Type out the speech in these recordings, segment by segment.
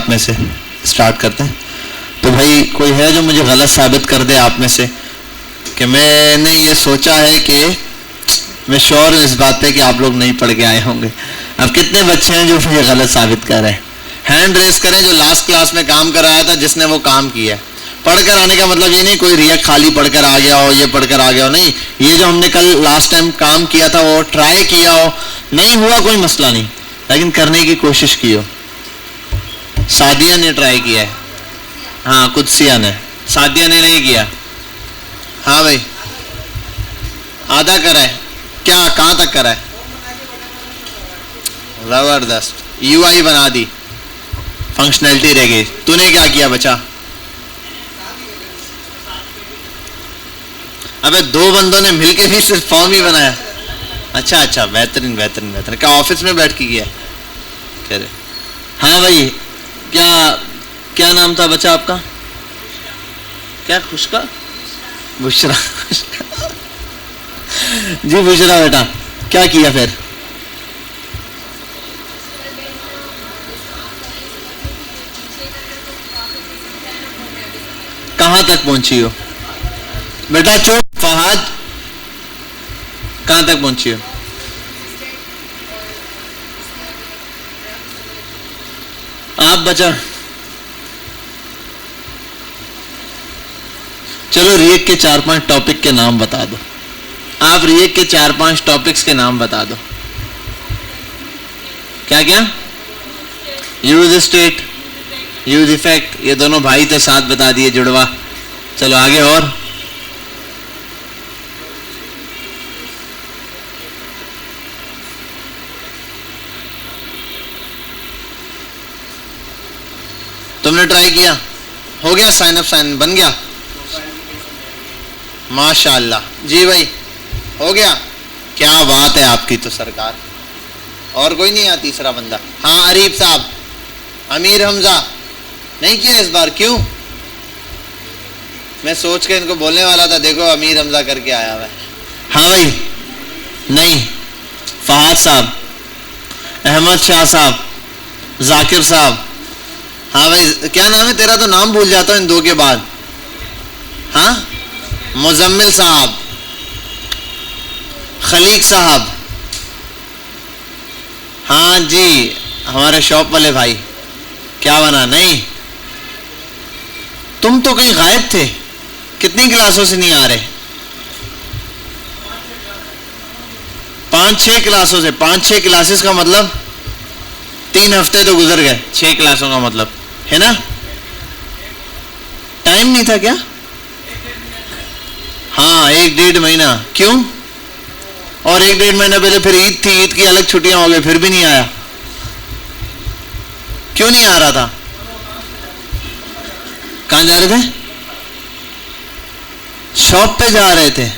आप में से? स्टार्ट करते हैं। तो भाई कोई है जो मुझे गलत साबित कर दे आप में से कि मैंने ये सोचा है कि मैं श्योर हूँ इस बात पे कि आप लोग नहीं पढ़ के आए होंगे। अब कितने बच्चे हैं जो मुझे गलत साबित कर रहे हैं? हैंड रेस करें जो लास्ट क्लास में काम कराया था, जिसने वो काम किया है। पढ़कर आने का मतलब ये नहीं कोई रिया खाली पढ़कर आ गया हो, ये पढ़कर आ गया हो, नहीं। ये जो हमने कल लास्ट टाइम काम किया था वो ट्राई किया हो, नहीं हुआ कोई मसला नहीं, लेकिन करने की कोशिश की हो। सादिया ने ट्राई किया है, हाँ कुदसिया ने, सादिया ने नहीं किया। हाँ भाई आधा करा है क्या? कहाँ तक करा है? जबरदस्त, यूआई बना दी, फंक्शनैलिटी रह गई। तूने क्या किया बचा? अबे दो बंदों ने मिलके भी सिर्फ फॉर्म ही बनाया। अच्छा अच्छा, बेहतरीन बेहतरीन बेहतरीन। क्या ऑफिस में बैठ के किया? कह रहे हाँ भाई। क्या क्या नाम था बच्चा आपका? क्या? खुशका? बुशरा। जी बुशरा बेटा, क्या किया फिर? कहाँ तक पहुंची हो बेटा? चुप। फहद कहाँ तक पहुंची हो? आप बचा। चलो रिएक्ट के 4-5 टॉपिक के नाम बता दो। आप रिएक्ट के 4-5 टॉपिक्स के नाम बता दो। क्या क्या? यूज स्टेट, यूज इफेक्ट, ये दोनों भाई तो साथ बता दिए, जुड़वा। चलो आगे। और तुमने ट्राई किया? हो गया? साइन अप साइन बन गया? माशाअल्लाह। जी भाई हो गया? क्या बात है आपकी तो सरकार। और कोई नहीं आया तीसरा बंदा? हाँ अरीब साहब, अमीर हमजा नहीं किया इस बार? क्यों? मैं सोच के इनको बोलने वाला था, देखो अमीर हमजा करके आया हुआ है। हाँ भाई नहीं। फहद साहब, अहमद शाह साहब, जाकिर साहब। हाँ भाई क्या नाम है तेरा? तो नाम भूल जाता हूँ इन दो के बाद। हाँ मुजम्मिल साहब, खलीक साहब। हाँ जी हमारे शॉप वाले भाई। क्या बना? नहीं। तुम तो कहीं गायब थे, कितनी क्लासों से नहीं आ रहे? 5-6 क्लासों से। 5-6 क्लासेस का मतलब 3 हफ्ते तो गुजर गए। 6 क्लासों का मतलब है ना? टाइम नहीं था क्या? हाँ 1-1.5 महीना। क्यों? और 1-1.5 महीना पहले फिर ईद थी, ईद की अलग छुट्टियां हो गई, फिर भी नहीं आया। क्यों नहीं आ रहा था? कहां जा रहे थे? शॉप पे जा रहे थे।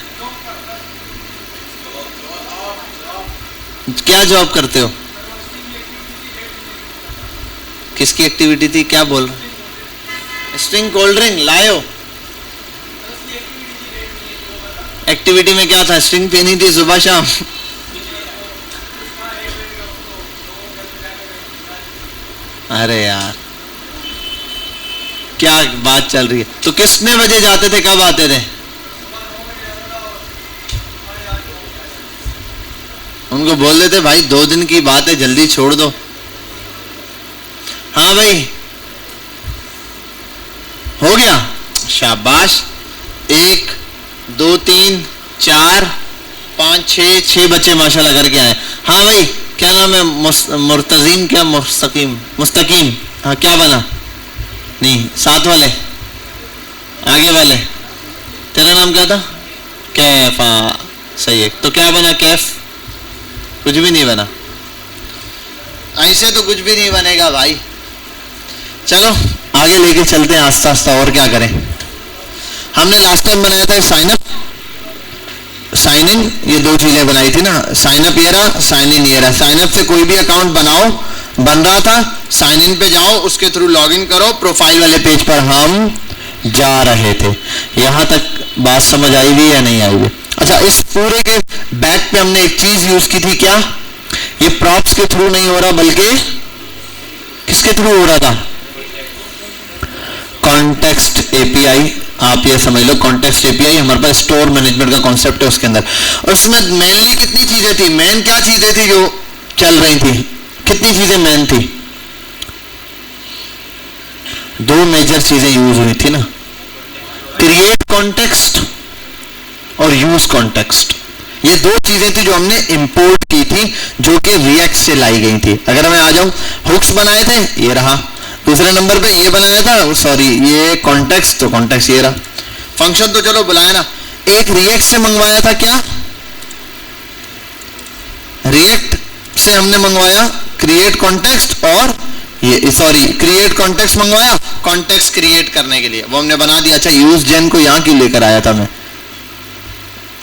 क्या जॉब करते हो? किसकी एक्टिविटी थी? क्या बोल रहे? स्ट्रिंग कोल्ड ड्रिंक लाए हो? एक्टिविटी में क्या था? स्ट्रिंग पीनी थी सुबह शाम? अरे यार क्या बात चल रही है। तो कितने बजे जाते थे, कब आते थे? उनको बोल देते भाई 2 दिन की बात है, जल्दी छोड़ दो। हाँ भाई हो गया? शाबाश। 1 2 3 4 5 6 बच्चे माशाल्लाह करके आए। हाँ भाई क्या नाम है? मुर्तजीम क्या? मुस्तकीम? मुस्तकीम। हाँ क्या बना? नहीं, साथ वाले, आगे वाले। तेरा नाम क्या था? कैफ। हाँ सही है। तो क्या बना? कैफ? कुछ भी नहीं बना। ऐसे तो कुछ भी नहीं बनेगा भाई। चलो आगे लेके चलते हैं आस्ता आस्ता। और क्या करें? हमने लास्ट टाइम बनाया था साइन अप, साइन इन, ये 2 चीजें बनाई थी ना। साइन अप ये रहा, साइन इन ये रहा। साइन अप से कोई भी अकाउंट बनाओ, बन रहा था। साइन इन पे जाओ, उसके थ्रू लॉगिन करो, प्रोफाइल वाले पेज पर हम जा रहे थे। यहां तक बात समझ आई भी या नहीं आई भी? अच्छा, इस पूरे के बैक पे हमने एक चीज यूज की थी। क्या? ये प्रॉप्स के थ्रू नहीं हो रहा, बल्कि किसके थ्रू हो रहा था? एपीआई, आप ये समझ लो कॉन्टेक्स्ट एपीआई हमारे पास स्टोर मैनेजमेंट का कॉन्सेप्ट है उसके अंदर। और उसमें मेनली कितनी चीजें थी, मेन क्या चीजें थी जो चल रही थी, कितनी चीजें मेन थी? दो मेजर चीजें यूज हुई थी ना, क्रिएट कॉन्टेक्स्ट और यूज कॉन्टेक्स्ट। ये दो चीजें थी जो हमने इंपोर्ट की थी, जो कि रिएक्ट से लाई गई थी। अगर मैं आ जाऊं, हुक्स बनाए थे, ये रहा। दूसरे नंबर पे ये बनाया था, सॉरी ये कॉन्टेक्स्ट, तो कॉन्टेक्स्ट ये रहा। फंक्शन तो चलो बुलाया ना, एक रिएक्ट से मंगवाया था, क्या रिएक्ट से हमने मंगवाया क्रिएट कॉन्टेक्स्ट, और ये सॉरी क्रिएट कॉन्टेक्स्ट मंगवाया कॉन्टेक्स्ट क्रिएट करने के लिए, वो हमने बना दिया। अच्छा यूज जेन को यहां क्यों लेकर आया था मैं,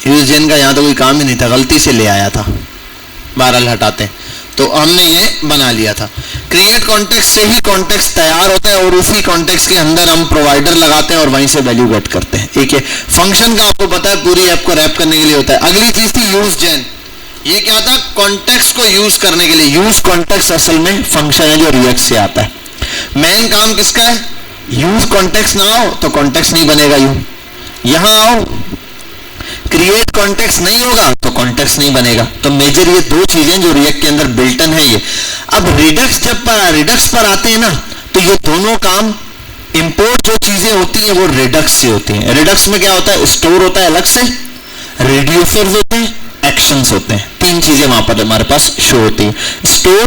यूज जेन का यहां तो कोई काम ही नहीं था, गलती से ले आया था, बहरहाल हटाते। तो हमने ये बना लिया था। क्रिएट कॉन्टेक्स्ट से ही कॉन्टेक्स्ट तैयार होता है और उसी कॉन्टेक्स्ट के अंदर हम प्रोवाइडर लगाते हैं और वहीं से वैल्यू गेट करते हैं। ठीक है, फंक्शन का आपको पता है पूरी ऐप को रैप करने के लिए होता है। अगली चीज थी यूज जेन, ये क्या था, कॉन्टेक्स्ट को यूज करने के लिए। यूज कॉन्टेक्स्ट असल में फंक्शन है जो रिएक्ट से आता है। मेन काम किसका है, यूज कॉन्टेक्स्ट ना हो तो कॉन्टेक्स्ट नहीं बनेगा। यहां आओ, क्रिएट कॉन्टेक्स्ट नहीं होगा तो कॉन्टेक्स्ट नहीं बनेगा। तो मेजर ये दो चीजें जो रिएक्ट के अंदर बिल्टन है ये। अब रिडक्स जब रिडक्स पर आते हैं ना, तो ये दोनों काम इंपोर्ट जो चीजें होती हैं वो रिडक्स से होती हैं। रिडक्स में क्या होता है, स्टोर होता है अलग से, रिड्यूसर्स होते हैं, एक्शंस होते हैं। तीन चीजें वहां पर हमारे पास शो होती है, स्टोर,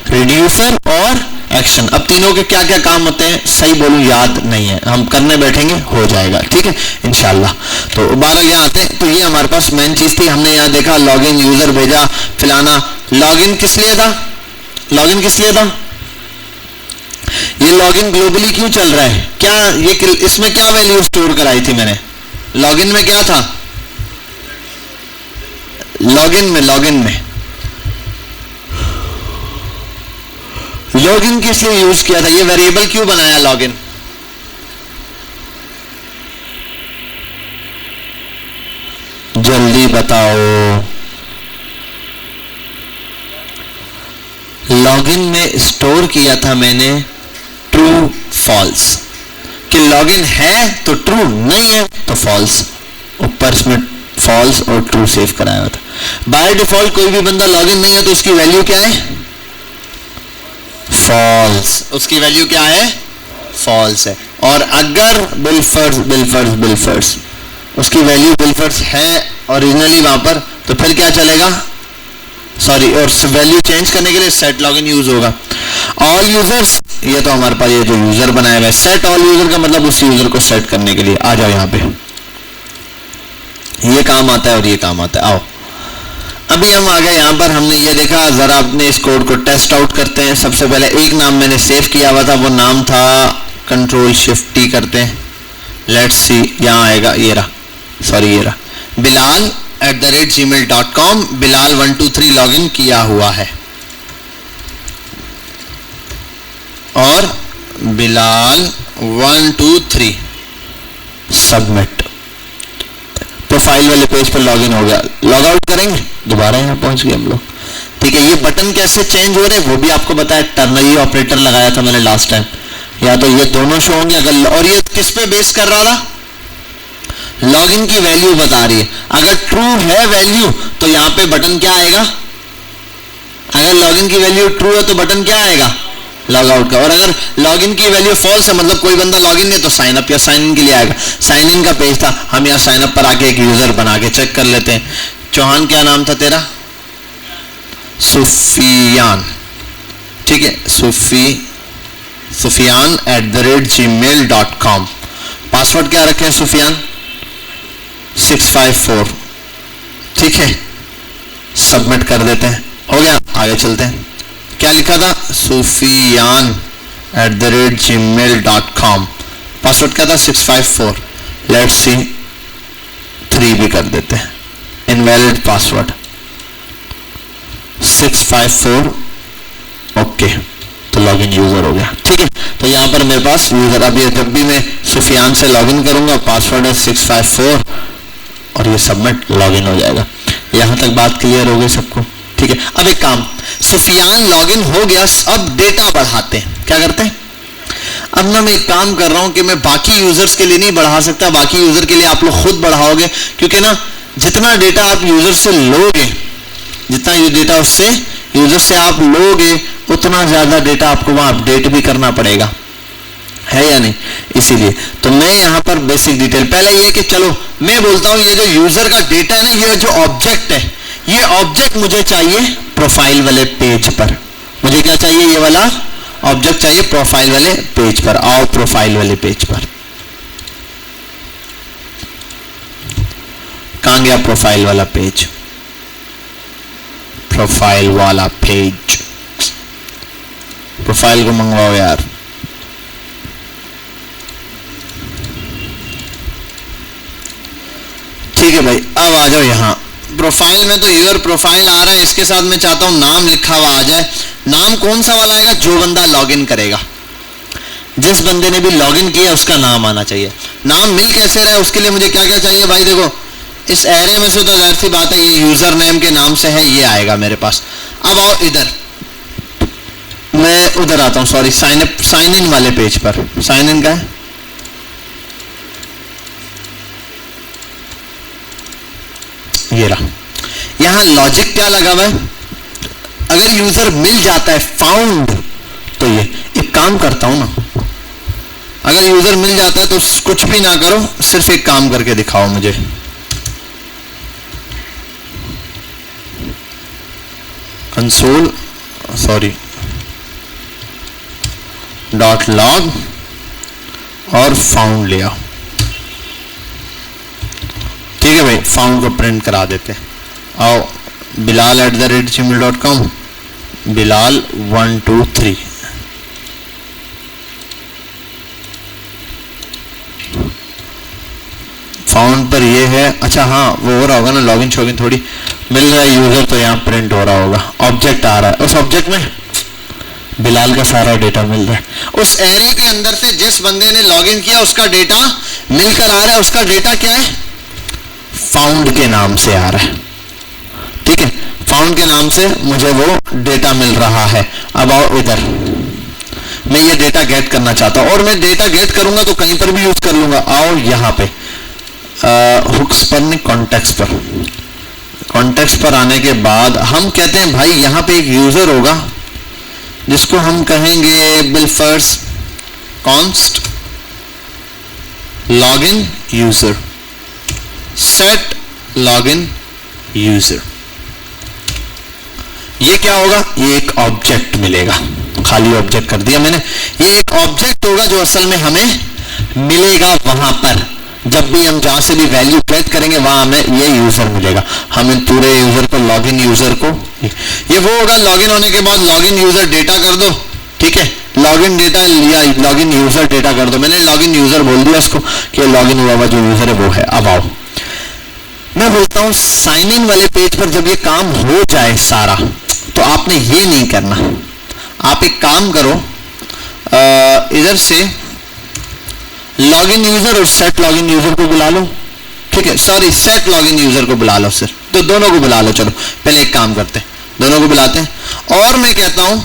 रिड्यूसर और एक्शन। अब तीनों के क्या क्या काम होते हैं सही बोलूं याद नहीं है, हम करने बैठेंगे हो जाएगा, ठीक है इंशाल्लाह। तो 12 यहाँ आते हैं। तो ये हमारे पास मेन चीज थी। हमने यहाँ देखा लॉगिन यूजर भेजा फिलाना। लॉगिन किस लिए था, लॉगिन किस लिए था, ये लॉगिन ग्लोबली क्यों चल रहा है, क्या ये इसमें क्या वैल्यू स्टोर कराई थी मैंने, लॉगिन में क्या था, लॉगिन में लॉगिन किस लिए यूज किया था, ये वेरिएबल क्यों बनाया लॉगिन, जल्दी बताओ। लॉगिन में स्टोर किया था मैंने ट्रू फॉल्स, कि लॉगिन है तो ट्रू, नहीं है तो फॉल्स। ऊपर इसमें फॉल्स और ट्रू सेव कराया था। बाय डिफॉल्ट कोई भी बंदा लॉगिन नहीं है तो उसकी वैल्यू क्या है, फॉल्स। उसकी वैल्यू क्या है, फॉल्स है। और अगर बिलफर्स उसकी वैल्यू बिलफर्स है ओरिजिनली वहां पर, तो फिर क्या चलेगा, सॉरी, और वैल्यू चेंज करने के लिए सेट लॉगिन यूज होगा। ऑल यूजर्स, ये तो हमारे पास ये जो यूजर बनाया हुआ है, सेट ऑल यूजर का मतलब उस यूजर को सेट करने के लिए। आ जाओ यहाँ पे, ये काम आता है और ये काम आता है। आओ अभी हम आ गए यहाँ पर, हमने ये देखा, जरा अपने इस कोड को टेस्ट आउट करते हैं। सबसे पहले एक नाम मैंने सेव किया हुआ था, वो नाम था कंट्रोल शिफ्ट टी करते हैं, लेट्स सी, यहाँ आएगा, ये रहा, सॉरी ये रहा, bilal@gmail.com, bilal123 लॉगिन किया हुआ है, और bilal123 सबमिट। प्रोफाइल वाले पेज पर लॉगिन हो गया। लॉग आउट करेंगे, दोबारा यहाँ पहुंच गए हम लोग। ठीक है, ये बटन कैसे चेंज हो रहे हैं वो भी आपको बताया, टर्नरी ऑपरेटर लगाया था मैंने लास्ट टाइम, या तो ये दोनों शो होंगे अगर, और ये किस पे बेस कर रहा था, लॉगिन की वैल्यू बता रही है। अगर ट्रू है वैल्यू तो यहाँ पे बटन क्या आएगा, अगर लॉगिन की वैल्यू ट्रू है तो बटन क्या आएगा, लॉग आउट का। और अगर लॉगिन की वैल्यू फॉल्स है, मतलब कोई बंदा लॉगिन नहीं, तो साइन अप या साइन इन के लिए आएगा। साइन इन का पेज था, हम यहाँ साइन अप पर आके एक यूजर बना के चेक कर लेते हैं। चौहान क्या नाम था तेरा, सुफियान, ठीक है, sufiyan@gmail.com। पासवर्ड क्या रखे हैं सुफियान, 654, ठीक है, सबमिट कर देते हैं, हो गया। आगे चलते हैं, क्या लिखा था, sufiyan@gmail.com, पासवर्ड क्या था, 654, लेट्स सी, 3 भी कर देते हैं, इनवैलिड पासवर्ड 654, ओके, तो लॉगिन यूजर हो गया। ठीक है, तो यहाँ पर मेरे पास यूजर, अब ये जब भी मैं सुफियान से लॉगिन करूंगा, पासवर्ड है 654 और ये सबमिट, लॉगिन हो जाएगा। यहाँ तक बात क्लियर हो गई सबको, ठीक है। अब एक काम, सुफियान लॉगिन हो गया, अब डेटा बढ़ाते हैं, क्या करते हैं, अब ना मैं एक काम कर रहा हूं कि मैं बाकी यूजर्स के लिए नहीं बढ़ा सकता, बाकी यूजर के लिए आप लोग खुद बढ़ाओगे, क्योंकि ना जितना डेटा आप यूजर से लोगे, जितना ये डेटा उससे यूजर से आप लोगे, उतना ज्यादा डेटा आपको वहां अपडेट भी करना पड़ेगा, है या नहीं। इसीलिए तो मैं यहां पर बेसिक डिटेल पहले ये कि चलो मैं बोलता हूं ये जो यूजर का डेटा है ना, ये जो ऑब्जेक्ट है, ये ऑब्जेक्ट मुझे चाहिए प्रोफाइल वाले पेज पर। मुझे क्या चाहिए? ये वाला ऑब्जेक्ट चाहिए प्रोफाइल वाले पेज पर। आओ प्रोफाइल वाले पेज पर, कहां गया प्रोफाइल वाला पेज? प्रोफाइल वाला पेज, प्रोफाइल को मंगवाओ यार। ठीक है भाई, अब आ जाओ यहां प्रोफाइल में। तो यूर प्रोफाइल आ रहा है, इसके साथ मैं चाहता हूं नाम लिखा हुआ आ जाए। नाम कौन सा वाला आएगा? जो बंदा लॉगिन करेगा, जिस बंदे ने भी लॉगिन किया उसका नाम आना चाहिए। नाम मिल कैसे रहा है उसके लिए मुझे क्या क्या चाहिए भाई? देखो इस एरे में से तो जाहिर सी बात है ये यूजर नेम के नाम से है, ये आएगा मेरे पास। अब आओ इधर, मैं उधर आता हूं, सॉरी साइन इन वाले पेज पर। साइन इन का है, ये रहा। यहां लॉजिक क्या लगा हुआ है? अगर यूजर मिल जाता है फाउंड, तो ये एक काम करता हूं ना, अगर यूजर मिल जाता है तो कुछ भी ना करो, सिर्फ एक काम करके दिखाओ मुझे। कंसोल सॉरी डॉट लॉग और फाउंड ले आओ। ठीक है भाई, फाउंड को प्रिंट करा देते हैं। आओ bilal@gmail.com, बिलाल 123। फाउंड पर ये है। अच्छा हाँ, वो हो रहा होगा ना लॉगिन शॉगिन थोड़ी मिल रहा है यूजर, तो यहाँ प्रिंट हो रहा होगा। ऑब्जेक्ट आ रहा है, उस ऑब्जेक्ट में बिलाल का सारा डेटा मिल रहा है। उस एरे के अंदर से जिस बंदे ने लॉगिन किया उसका डेटा मिलकर आ रहा है। उसका डेटा क्या है? फाउंड के नाम से आ रहा है। ठीक है, फाउंड के नाम से मुझे वो डेटा मिल रहा है। अब आओ इधर, मैं ये डेटा गेट करना चाहता हूं, और मैं डेटा गेट करूंगा तो कहीं पर भी यूज कर लूंगा। आओ यहाँ पे हुक्स पर नहीं, कॉन्टेक्स्ट पर। कॉन्टेक्स्ट पर आने के बाद हम कहते हैं भाई यहाँ पे एक यूजर होगा जिसको हम कहेंगे बिलफर्स const login user, set login user. ये क्या होगा? ये एक ऑब्जेक्ट मिलेगा, खाली ऑब्जेक्ट कर दिया मैंने। ये एक ऑब्जेक्ट होगा जो असल में हमें मिलेगा वहां पर, जब भी हम जहां से भी वैल्यू गेट करेंगे वहां हमें ये यूजर मिलेगा। हम इन पूरे यूजर को, लॉगिन यूजर को, ये वो होगा लॉगिन होने के बाद लॉगिन यूजर डेटा कर दो। ठीक है, लॉगिन डेटा लिया, लॉगिन यूजर डेटा कर दो। मैंने लॉगिन यूजर बोल दिया इसको कि लॉगिन हुआ हुआ जो यूजर है वो है। अब आओ, मैं बोलता हूं साइन इन वाले पेज पर जब ये काम हो जाए सारा, तो आपने ये नहीं करना। आप एक काम करो, इधर से लॉगिन यूजर और सेट लॉगिन यूजर को बुला लो। ठीक है, सॉरी सेट लॉगिन यूजर को बुला लो सिर्फ, तो दोनों को बुला लो। चलो पहले एक काम करते हैं, दोनों को बुलाते हैं। और मैं कहता हूं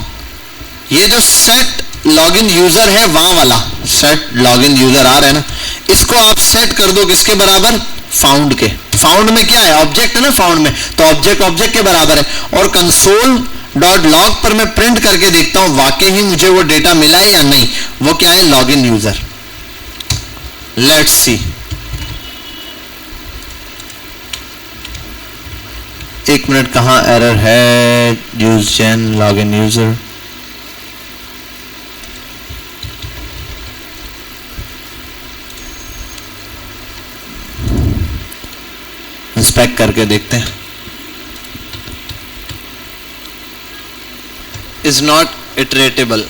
ये जो सेट लॉगिन यूजर है, वहां वाला सेट लॉगिन यूजर आ रहा है ना, इसको आप सेट कर दो किसके बराबर? फाउंड के। फाउंड में क्या है? ऑब्जेक्ट है ना फाउंड में, तो ऑब्जेक्ट ऑब्जेक्ट के बराबर है। और कंसोल डॉट लॉग पर मैं प्रिंट करके देखता हूं वाकई ही मुझे वो डेटा मिला है या नहीं। वो क्या है? Login user. लेट्स सी, एक मिनट, कहां एरर है? यूज जेन लॉगिन यूजर, इंस्पेक्ट करके देखते हैं। इज नॉट इटरेटेबल,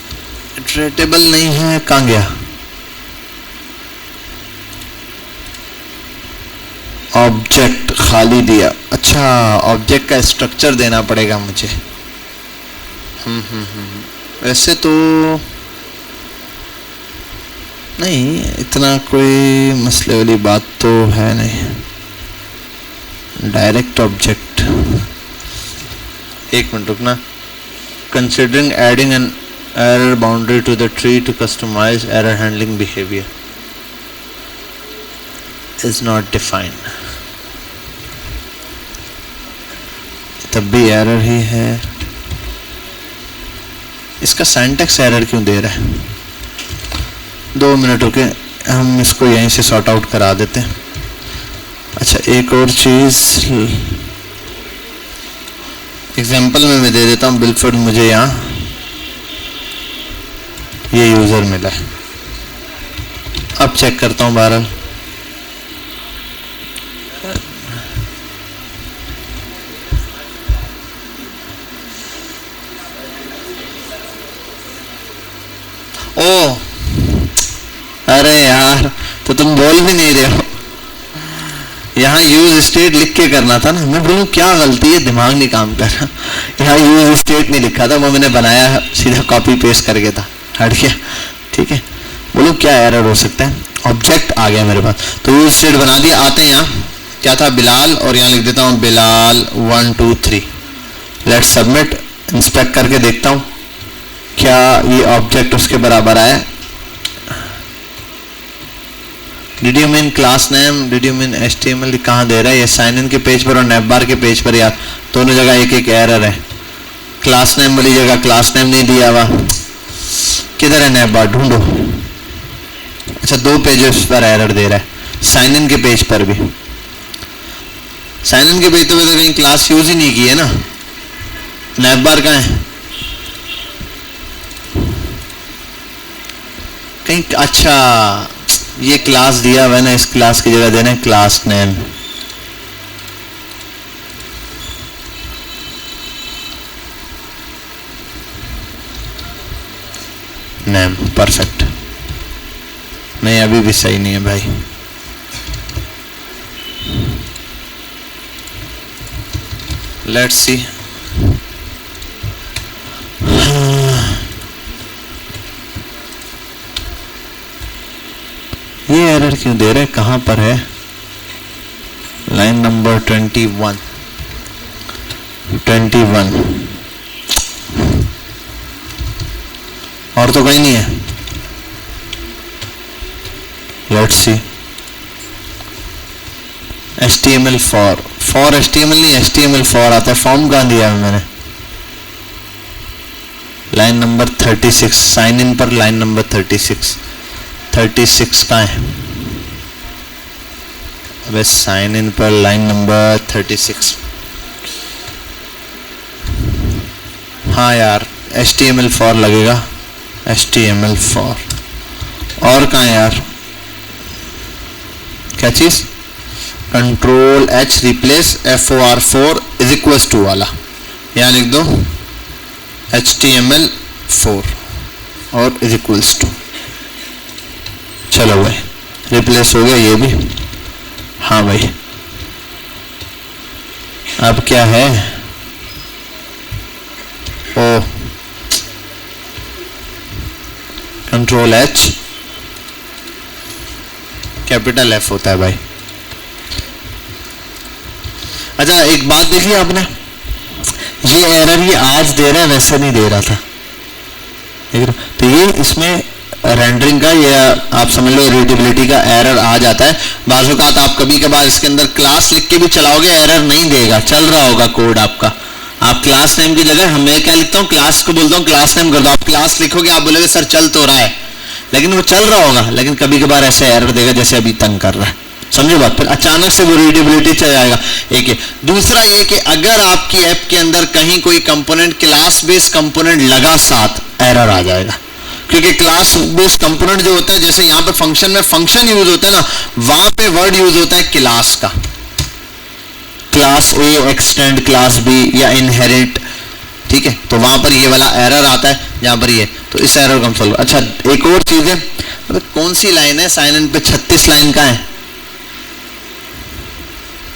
इटरेटेबल नहीं है, कहां गया? ऑब्जेक्ट खाली दिया। अच्छा, ऑब्जेक्ट का स्ट्रक्चर देना पड़ेगा मुझे। वैसे तो नहीं, इतना कोई मसले वाली बात तो है नहीं। डायरेक्ट ऑब्जेक्ट, एक मिनट रुकना। Considering adding N error boundary to the tree to customize error handling behavior is not defined. तब भी एरर ही है. इसका सिंटैक्स एरर क्यों दे रहा है? 2 मिनट रुके, हम इसको यहीं से सॉर्ट आउट करा देते हैं. अच्छा, एक और चीज एग्जांपल में मैं दे देता हूँ. बिलफोर्ड मुझे यहाँ ये यूजर मिला है. अब चेक करता हूँ. बहरहाल ओ, अरे यार, तो तुम बोल भी नहीं रहे हो. यहाँ यूज स्टेट लिख के करना था ना. मैं बोलूँ क्या गलती है, दिमाग नहीं काम कर रहा. यहाँ यूज स्टेट नहीं लिखा था, वो मैंने बनाया सीधा कॉपी पेस्ट करके था, हट गया. ठीक है, बोलो क्या एरर हो सकता है. ऑब्जेक्ट आ गया मेरे पास, तो यूज स्टेट बना दिया. आते हैं यहाँ, क्या था, बिलाल, और यहाँ लिख देता हूँ बिलाल 1 2 3. Let's submit. इंस्पेक्ट करके देखता हूँ क्या ये ऑब्जेक्ट उसके बराबर आया. Did you mean class name, did you mean HTML, कहाँ दे रहा है ये? साइन इन के पेज पर और नैपबार के पेज पर यार दोनों जगह एक एक एरर है. क्लास नेम वाली जगह क्लास नेम नहीं दिया हुआ. किधर है नैपबार, ढूंढो. अच्छा, 2 पेजेस पर एरर दे रहा है. साइन इन के पेज पर भी. साइन इन के पेज पर तो कहीं क्लास यूज ही नहीं की है ना. नैपबार कहाँ है कहीं? अच्छा, ये क्लास दिया हुआ है ना, इस क्लास की जगह देना है क्लास नेम. Name perfect. नहीं, अभी भी सही नहीं है भाई. Let's see. ये एरर क्यों दे रहे हैं, कहां पर है? Line number 21. और तो कहीं नहीं है. Let's see. HTML for HTML नहीं, HTML4 आता है. फॉर्म कहाँ दिया है मैंने? Line number 36. साइन इन पर लाइन नंबर 36 का है. अब साइन इन पर लाइन नंबर 36. हाँ यार, HTML4 लगेगा. HTML4 और कहाँ है यार? क्या चीज? Control H replace FOR4 is equals to वाला. यहाँ लिख दो HTML4 और इज इक्वल्स टू. चलो भाई, रिप्लेस हो गया ये भी. हाँ भाई, अब क्या है? ओ, कंट्रोल H कैपिटल F होता है भाई. अच्छा, एक बात देखी आपने, ये एरर ये आज दे रहा है, वैसे नहीं दे रहा था. तो ये इसमें रेंडरिंग का, या आप समझ लो रीडेबिलिटी का एरर आ जाता है. बाजू का आप कभी कभार इसके अंदर क्लास लिख के भी चलाओगे, एरर नहीं देगा, चल रहा होगा कोड आपका. आप क्लास नेम की जगह, मैं क्या लिखता हूँ, क्लास को बोलता हूँ क्लास नेम कर दो. आप क्लास लिखोगे, आप बोलोगे सर चल तो रहा है, लेकिन वो चल रहा होगा, लेकिन कभी कभार ऐसे एरर देगा जैसे अभी तंग कर रहा है. समझो बात. फिर अचानक से वो रीडेबिलिटी चल जाएगा. एक है. दूसरा ये कि अगर आपकी ऐप के अंदर कहीं कोई कंपोनेंट क्लास बेस्ड कंपोनेंट लगा साथ, एरर आ जाएगा. क्योंकि क्लास बेस्ड कंपोनेंट जो होता है, जैसे यहाँ पे फंक्शन में फंक्शन यूज होता है ना, वहां पे वर्ड यूज होता है क्लास का. Class A extend class B या इनहेरिट. ठीक है, तो वहां पर ये वाला एरर आता है जहां पर ये. तो इस एरर को हम सॉल्व. अच्छा, एक और चीज है, मतलब कौन सी लाइन है साइन इन पे? 36 लाइन का है.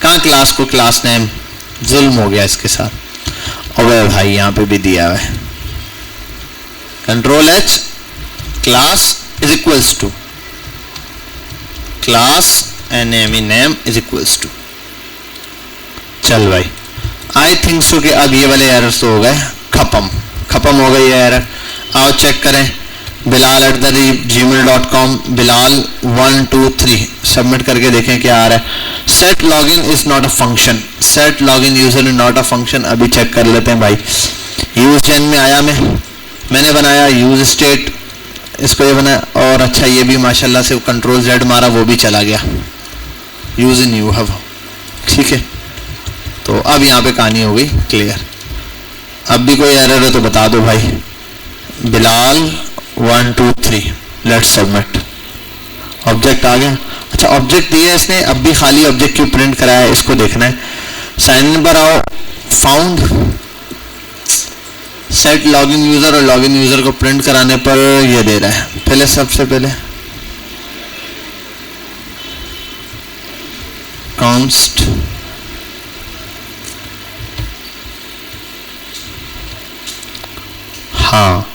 कहाँ क्लास को क्लास नेम? जुल्म हो गया इसके साथ. और भाई यहाँ पे भी दिया है control H class is equals to class NAME name is equals to. चल भाई, आई थिंक सो कि अब ये वाले एरर तो हो गए खत्म हो गई ये एरर. आओ चेक करें, bilal@gmail.com, bilal123 सबमिट करके देखें क्या आ रहा है। Set login is not a function, set login user is not a function. अभी चेक कर लेते हैं भाई। यूज जेन में आया मैंने बनाया यूज स्टेट, इसको ये बनाया, और अच्छा ये भी माशाल्लाह से कंट्रोल Z मारा, वो भी चला गया यूज इन यू हैव। ठीक है, तो अब यहाँ पे कहानी हो गई क्लियर। अब भी कोई एरर है तो बता दो भाई। bilal123 let's submit. ऑब्जेक्ट आ गया। अच्छा ऑब्जेक्ट दिया इसने, अब भी खाली ऑब्जेक्ट क्यों प्रिंट कराया है इसको देखना है। साइन इन पर आओ, फाउंड सेट लॉगिन यूजर, और लॉगिन यूजर को प्रिंट कराने पर ये दे रहा है। पहले सबसे पहले कॉन्स्ट हाँ,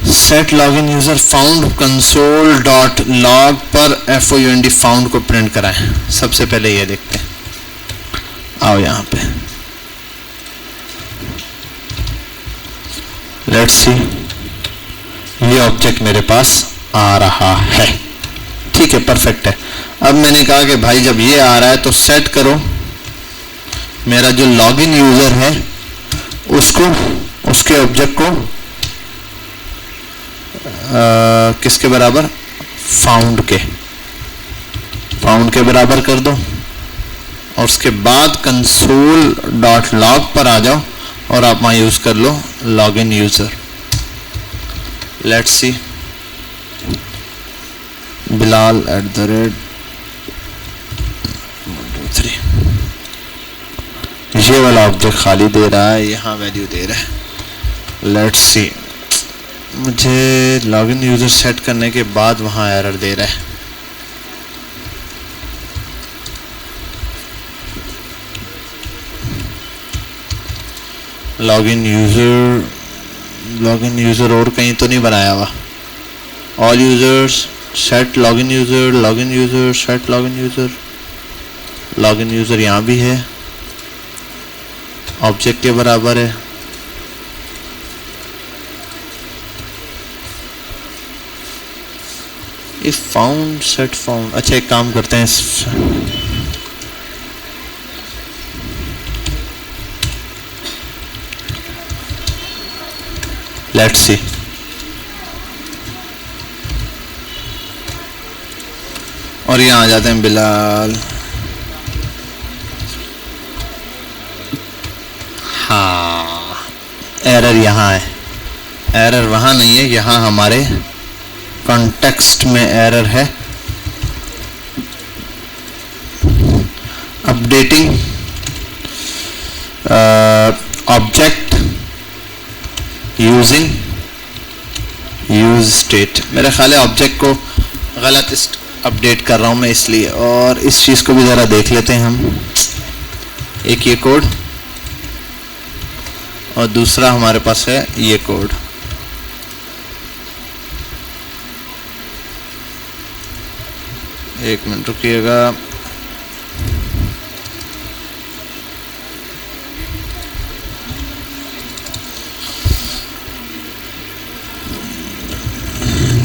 set login user found console dot log पर FOUND फाउंड को प्रिंट कराएं। सबसे पहले ये देखते हैं, आओ यहाँ पे लेट्स सी, ये ऑब्जेक्ट मेरे पास आ रहा है। ठीक है, परफेक्ट है। अब मैंने कहा कि भाई जब ये आ रहा है तो सेट करो मेरा जो लॉगिन यूजर है उसको, उसके ऑब्जेक्ट को किसके बराबर, फाउंड के बराबर कर दो, और उसके बाद कंसोल डॉट लॉग पर आ जाओ और आप वहाँ यूज कर लो login user. Let's see, bilal@123 ये वाला ऑब्जेक्ट खाली दे रहा है, यहाँ वैल्यू दे रहा है। लेट्स सी, मुझे लॉगिन यूजर सेट करने के बाद वहाँ एरर दे रहा है। लॉगिन यूजर और कहीं तो नहीं बनाया हुआ। All users set login user set login user यहाँ भी है, ऑब्जेक्ट के बराबर है। इफ फाउंड सेट फाउंड, अच्छा एक काम करते हैं, लेट्स सी, और यहाँ आ जाते हैं बिलाल। हाँ, एरर यहाँ है, एरर वहाँ नहीं है, यहाँ हमारे कॉन्टेक्स्ट में एरर है। Updating object using use state. मेरा ख्याल है ऑब्जेक्ट को गलत अपडेट कर रहा हूँ मैं इसलिए, और इस चीज़ को भी ज़रा देख लेते हैं हम। एक ये कोड और दूसरा हमारे पास है ये कोड। एक मिनट रुकिएगा,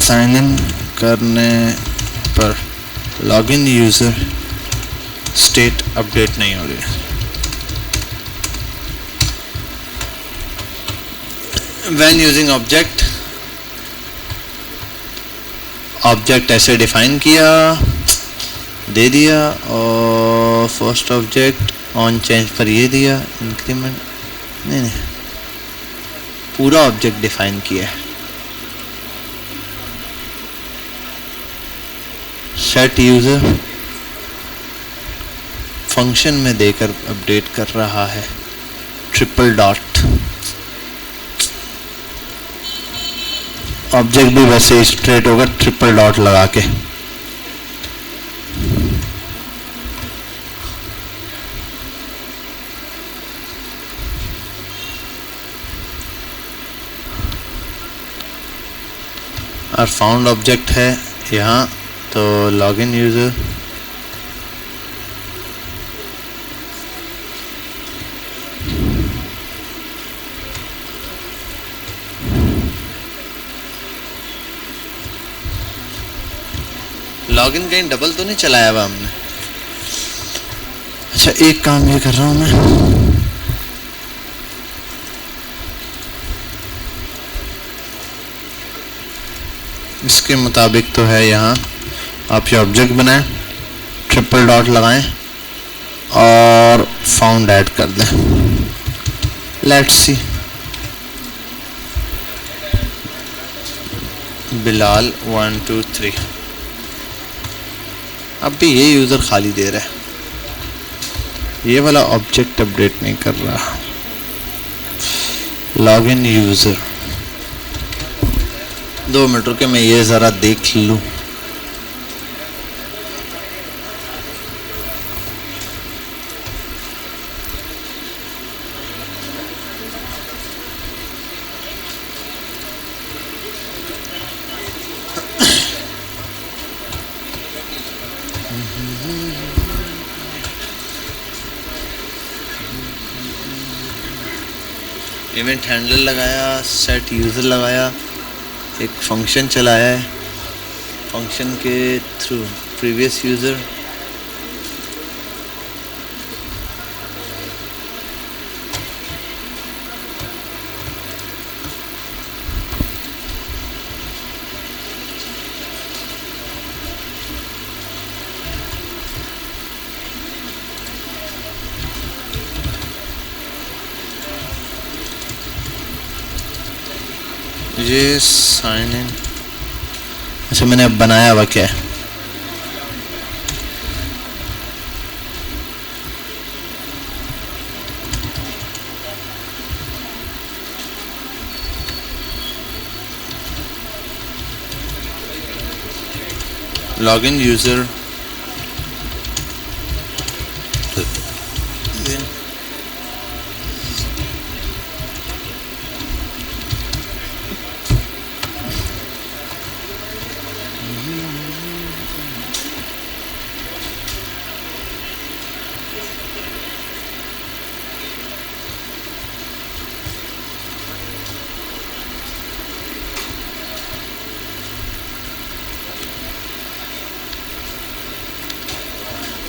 साइन इन करने पर लॉगिन यूजर स्टेट अपडेट नहीं हो रही। व्हेन यूजिंग ऑब्जेक्ट, ऑब्जेक्ट ऐसे डिफाइन किया, दे दिया, और फर्स्ट ऑब्जेक्ट ऑन चेंज पर ये दिया, इंक्रीमेंट नहीं, पूरा ऑब्जेक्ट डिफाइन किया है। सेट यूजर फंक्शन में देकर अपडेट कर रहा है। ट्रिपल डॉट ऑब्जेक्ट भी वैसे स्ट्रेट होगा ट्रिपल डॉट लगा के। और फाउंड ऑब्जेक्ट है यहाँ, तो लॉगिन यूजर लॉगिन कहीं डबल तो नहीं चलाया हुआ हमने? अच्छा, एक काम ये कर रहा हूं मैं, इसके मुताबिक तो है। यहाँ आप ये ऑब्जेक्ट बनाएं, ट्रिपल डॉट लगाएं और फाउंड ऐड कर दें। Let's see, Bilal 1 2 3। अब भी ये यूज़र खाली दे रहा है, ये वाला ऑब्जेक्ट अपडेट नहीं कर रहा। लॉगिन यूज़र, 2 मिनट रुके, मैं ये ज़रा देख लूँ। इवेंट हैंडलर लगाया, सेट यूज़र लगाया, एक फंक्शन चलाया है, फंक्शन के थ्रू प्रीवियस यूज़र, ये साइन इन। अच्छा, मैंने अब बनाया हुआ क्या है? लॉगिन यूज़र,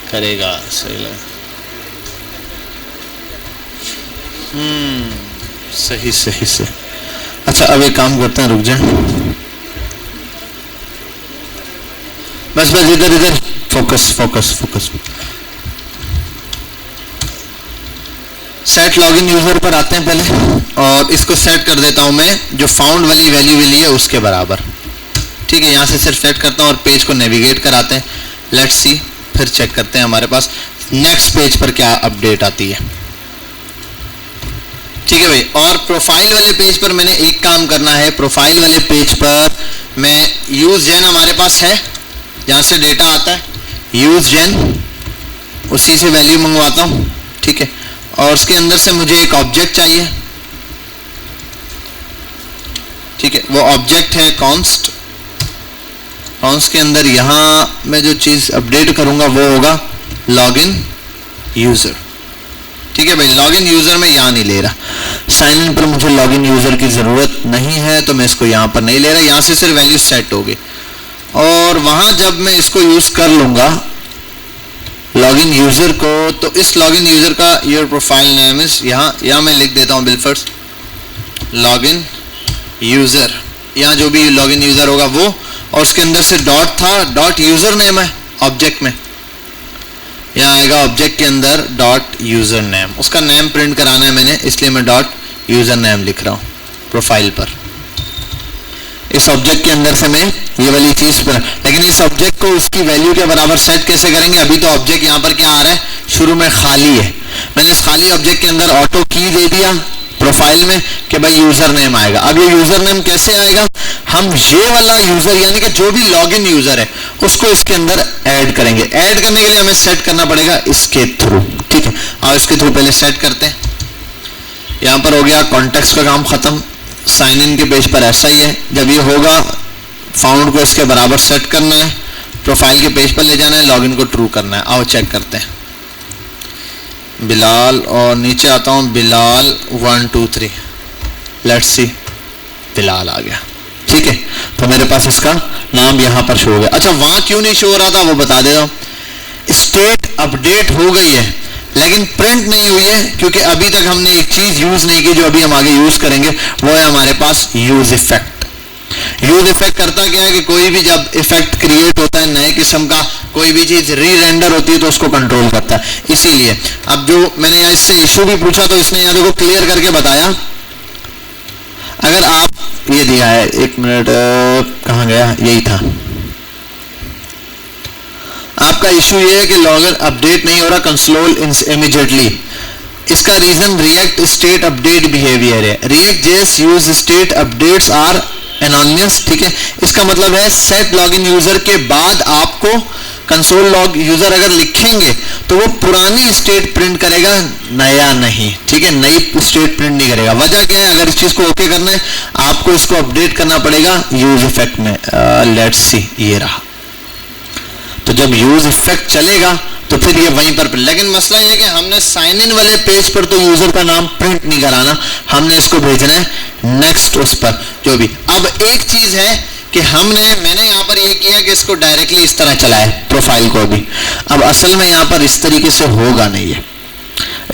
करेगा सही लगा। सही सही से। अच्छा, अब एक काम करते हैं, रुक जाए, बस बस इधर इधर focus focus focus. Set login user पर आते हैं पहले, और इसको सेट कर देता हूं मैं जो फाउंड वाली वैल्यू मिली है उसके बराबर। ठीक है, यहां से सिर्फ सेट करता हूं और पेज को नेविगेट कराते हैं। लेट्स सी, फिर चेक करते हैं हमारे पास नेक्स्ट पेज पर क्या अपडेट आती है। ठीक है भाई, और प्रोफाइल वाले पेज पर मैंने एक काम करना है। प्रोफाइल वाले पेज पर मैं यूज जेन हमारे पास है, यहां से डेटा आता है, यूज जेन, उसी से वैल्यू मंगवाता हूं। ठीक है, और उसके अंदर से मुझे एक ऑब्जेक्ट चाहिए। ठीक है, वो ऑब्जेक्ट है कॉन्स्ट। कॉन्स्ट के अंदर यहां मैं जो चीज अपडेट करूंगा वो होगा लॉगिन यूजर। ठीक है भाई, लॉगिन यूजर में यहां नहीं ले रहा। साइन इन पर मुझे लॉगिन यूजर की जरूरत नहीं है, तो मैं इसको यहां पर नहीं ले रहा। यहां से सिर्फ वैल्यू सेट होगी, और वहां जब मैं इसको यूज कर लूंगा लॉगिन यूजर को, तो इस लॉगिन यूजर का योर प्रोफाइल नेम इज, यहां मैं लिख देता हूं बिलफर्स्ट लॉगिन यूजर। यहां जो भी लॉगिन यूजर होगा वो, और उसके अंदर से डॉट था, डॉट यूजर नेम है ऑब्जेक्ट में, यहाँ आएगा ऑब्जेक्ट के अंदर डॉट यूजर नेम। उसका नेम प्रिंट कराना है मैंने, इसलिए मैं डॉट यूजर नेम लिख रहा हूँ प्रोफाइल पर। इस ऑब्जेक्ट के अंदर से मैं ये वाली चीज पर, लेकिन इस ऑब्जेक्ट को उसकी वैल्यू के बराबर सेट कैसे करेंगे? अभी तो ऑब्जेक्ट यहाँ पर क्या आ रहा है, शुरू में खाली है। मैंने इस खाली ऑब्जेक्ट के अंदर ऑटो की दे दिया प्रोफाइल में कि भाई यूजर नेम आएगा। अब ये यूजर नेम कैसे आएगा? हम ये वाला यूजर यानी कि जो भी लॉगिन यूजर है उसको इसके अंदर ऐड करेंगे। ऐड करने के लिए हमें सेट करना पड़ेगा इसके थ्रू। ठीक है, और इसके थ्रू पहले सेट करते हैं। यहां पर हो गया कॉन्टेक्स्ट का काम खत्म। साइन इन के पेज पर ऐसा ही है, जब ये होगा फाउंड को इसके बराबर सेट करना है, प्रोफाइल के पेज पर ले जाना है, लॉगिन को ट्रू करना है। आओ चेक करते हैं। बिलाल, और नीचे आता हूं बिलाल 1 2 3। लेट्स सी, बिलाल आ गया। ठीक है, तो मेरे पास इसका नाम यहाँ पर शो हो गया। अच्छा, वहां क्यों नहीं शो हो रहा था वो बता देता हूँ। स्टेट अपडेट हो गई है लेकिन प्रिंट नहीं हुई है, क्योंकि अभी तक हमने एक चीज यूज नहीं की जो अभी हम आगे यूज करेंगे, वो है हमारे पास यूज इफेक्ट। यूज इफेक्ट करता क्या है कि कोई भी जब इफेक्ट क्रिएट होता है नए किस्म का, कोई भी चीज री रेंडर होती है तो उसको कंट्रोल करता है। इसीलिए अब जो मैंने यहाँ इससे इशू भी पूछा तो इसने यहाँ देखो क्लियर करके बताया। अगर आप ये दिया है, एक मिनट कहाँ गया, यही था। आपका इशू ये है कि लॉगर अपडेट नहीं हो रहा कंसोल इमीडिएटली। इसका reason React state update behaviour है। React JS use state updates are anonymous, ठीक है। इसका मतलब है सेट लॉगिन यूजर के बाद आपको कंसोल लॉग यूजर अगर लिखेंगे तो वो पुरानी स्टेट प्रिंट करेगा, नया नहीं, ठीक है, नई स्टेट प्रिंट नहीं करेगा। वजह क्या है? अगर इस चीज को ओके करना है आपको इसको अपडेट करना पड़ेगा यूज इफेक्ट में। लेट्स सी, ये रहा। तो जब यूज इफेक्ट चलेगा तो फिर ये वहीं पर, लेकिन मसला ये है कि हमने साइन इन वाले पेज पर तो यूजर का नाम प्रिंट नहीं कराना, हमने इसको भेजना है नेक्स्ट उस पर जो भी। अब एक चीज है कि मैंने यहाँ पर ये किया कि इसको डायरेक्टली इस तरह चलाए प्रोफाइल को भी। अब असल में यहाँ पर इस तरीके से होगा नहीं है,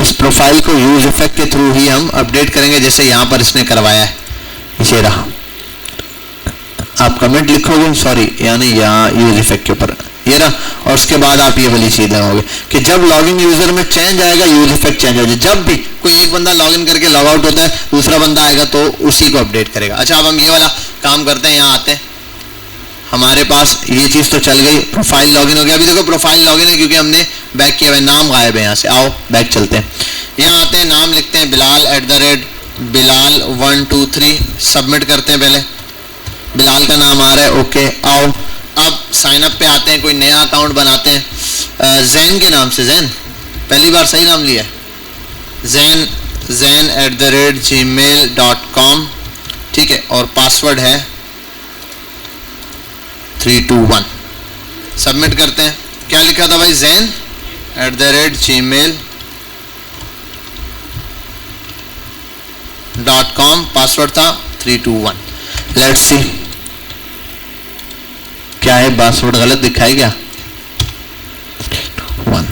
इस प्रोफाइल को यूज इफेक्ट के थ्रू ही हम अपडेट करेंगे, जैसे यहाँ पर इसने करवाया है। ये रहा, आप कमेंट लिखोगे, सॉरी यानी यहाँ यूज इफेक्ट के ऊपर ये रहा, और उसके बाद आप ये वाली चीज लगाओगे कि जब लॉगिन यूजर में चेंज आएगा यूज इफेक्ट चेंज हो जाए। जब भी कोई एक बंदा लॉगिन करके लॉग आउट होता है दूसरा बंदा आएगा तो उसी को अपडेट करेगा। अच्छा, अब हम ये वाला काम करते हैं, यहाँ आते हैं। हमारे पास ये चीज तो चल गई, प्रोफाइल लॉगिन हो गया। अभी देखो प्रोफाइल लॉगिन है क्योंकि हमने बैक किया हुआ है, नाम गायब है यहाँ से। आओ बैक चलते हैं, यहाँ आते हैं, नाम लिखते हैं बिलाल @Bilal123, सबमिट करते हैं। पहले बिलाल का नाम आ रहा है, ओके। आओ अब साइन अप पे आते हैं, कोई नया अकाउंट बनाते हैं जैन के नाम से। जैन, पहली बार सही नाम लिया है, जैन @gmail.com, ठीक है, और पासवर्ड है 321। सबमिट करते हैं। क्या लिखा था भाई? जैन @gmail.com, पासवर्ड था 321। लेट्स सी क्या है, पासवर्ड गलत दिखाई क्या? 1,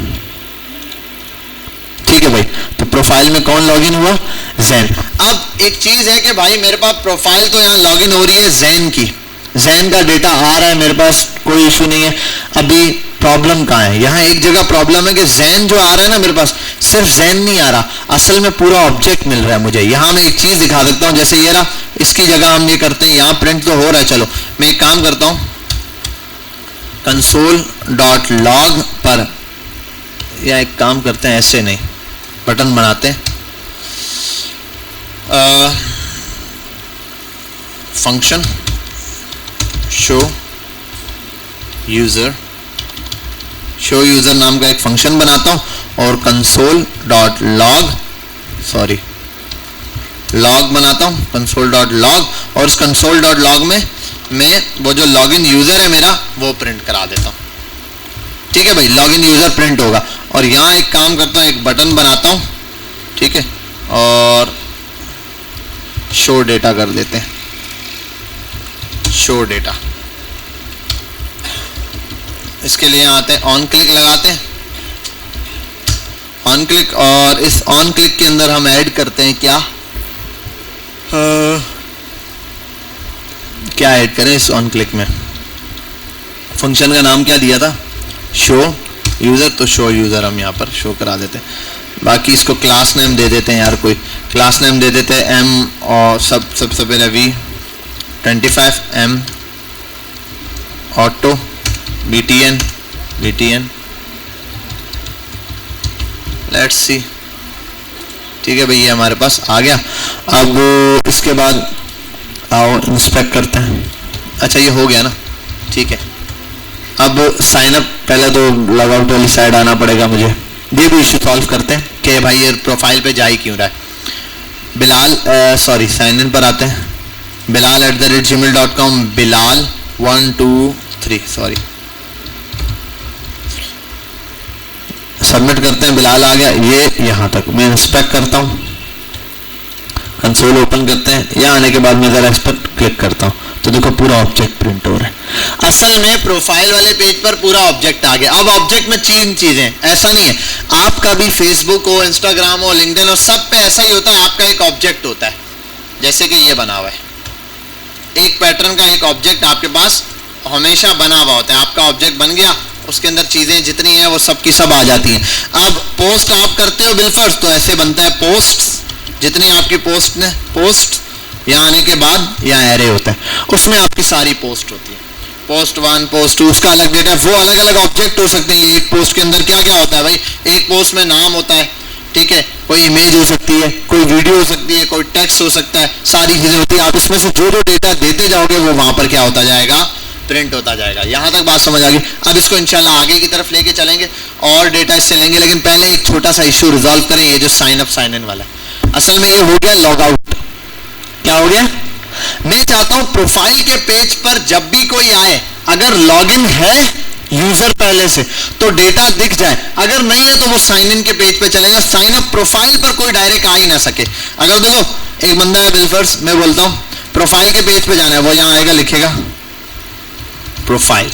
ठीक है भाई। तो प्रोफाइल में कौन लॉगिन हुआ? जैन। अब एक चीज है कि भाई मेरे पास प्रोफाइल तो यहाँ लॉगिन हो रही है जैन की, जैन का डेटा आ रहा है मेरे पास, कोई इशू नहीं है। अभी प्रॉब्लम कहाँ है? यहाँ एक जगह प्रॉब्लम है कि जैन जो आ रहा है ना मेरे पास, सिर्फ जैन नहीं आ रहा, असल में पूरा ऑब्जेक्ट मिल रहा है मुझे। यहाँ मैं एक चीज दिखा सकता हूँ, जैसे ये रहा, इसकी जगह हम ये करते हैं, यहाँ प्रिंट तो हो रहा है। चलो मैं एक काम करता हूँ, console.log पर, या एक काम करते हैं, ऐसे नहीं, बटन बनाते हैं, फंक्शन शो यूजर नाम का एक फंक्शन बनाता हूं और log बनाता हूं, console.log, और इस console.log में मैं वो जो लॉगिन यूजर है मेरा वो प्रिंट करा देता हूं। ठीक है भाई, लॉगिन यूजर प्रिंट होगा। और यहां एक काम करता हूं, एक बटन बनाता हूं, ठीक है, और शो डेटा कर देते हैं, शो डेटा। इसके लिए आते हैं, ऑन क्लिक लगाते हैं, ऑन क्लिक, और इस ऑन क्लिक के अंदर हम ऐड करते हैं क्या क्या ऐड करें इस ऑन क्लिक में? फंक्शन का नाम क्या दिया था? Show user. तो शो यूजर हम यहाँ पर शो करा देते हैं। बाकी इसको क्लास नेम दे देते हैं यार, कोई क्लास नेम दे देते हैं एम, और सबसे पहले V25 M auto BTN let's see. ठीक है भाई, ये हमारे पास आ गया। अब इसके बाद आओ इंस्पेक्ट करते हैं। अच्छा ये हो गया ना, ठीक है। अब साइन अप, पहले तो लॉग आउट वाली साइड आना पड़ेगा मुझे। ये भी इशू सॉल्व करते हैं कि भाई ये प्रोफाइल पे जा ही क्यों रहा है। साइन इन पर आते हैं, Bilal@gmail.com, Bilal123, सबमिट करते हैं। बिलाल आ गया, ये यहां तक। मैं इंस्पेक्ट करता हूं, कंसोल ओपन करते हैं। यहाँ आने के बाद मैं जरा इस पर क्लिक करता हूँ तो देखो पूरा ऑब्जेक्ट प्रिंट हो रहा है। असल में प्रोफाइल वाले पेज पर पूरा ऑब्जेक्ट आ गया। अब ऑब्जेक्ट में तीन चीजें, ऐसा नहीं है आपका भी फेसबुक हो, इंस्टाग्राम हो, लिंक्डइन हो, सब पे ऐसा ही होता है। आपका एक ऑब्जेक्ट होता है, जैसे कि ये बना हुआ है, एक पैटर्न का एक ऑब्जेक्ट आपके पास हमेशा बना हुआ होता है। आपका ऑब्जेक्ट बन गया, उसके अंदर चीजें जितनी हैं वो सब की सब आ जाती हैं। अब पोस्ट आप करते हो बिलफर्स, तो ऐसे बनता है पोस्ट, जितनी आपकी पोस्ट ने पोस्ट यहाँ आने के बाद यहाँ एरे होता है, उसमें आपकी सारी पोस्ट होती है। पोस्ट 1, पोस्ट 2, उसका अलग डेटा, वो अलग अलग ऑब्जेक्ट हो सकते हैं। एक पोस्ट के अंदर क्या क्या होता है भाई, एक पोस्ट में नाम होता है, ठीक है, कोई इमेज हो सकती है, कोई वीडियो हो सकती है, कोई टेक्स्ट हो सकता है, सारी चीजें होती है। आप उसमें से जो जो डेटा देते जाओगे वो वहां पर क्या होता जाएगा, प्रिंट होता जाएगा। यहां तक बात समझ आ गई। अब इसको इंशाल्लाह आगे की तरफ लेके चलेंगे और डेटा इससे लेंगे, लेकिन पहले एक छोटा सा इश्यू रिजॉल्व करें। ये जो साइन अप साइन इन वाला है, असल में ये हो गया लॉग आउट। क्या हो गया, मैं चाहता हूं प्रोफाइल के पेज पर जब भी कोई आए, अगर लॉगिन है यूजर पहले से तो डेटा दिख जाए, अगर नहीं है तो वो साइन इन के पेज पे चलेगा। साइन अप प्रोफाइल पर कोई डायरेक्ट आ ही ना सके। अगर देखो एक बंदा है बिलफर्स, मैं बोलता हूं प्रोफाइल के पेज पे जाना है, वो यहां आएगा, लिखेगा प्रोफाइल,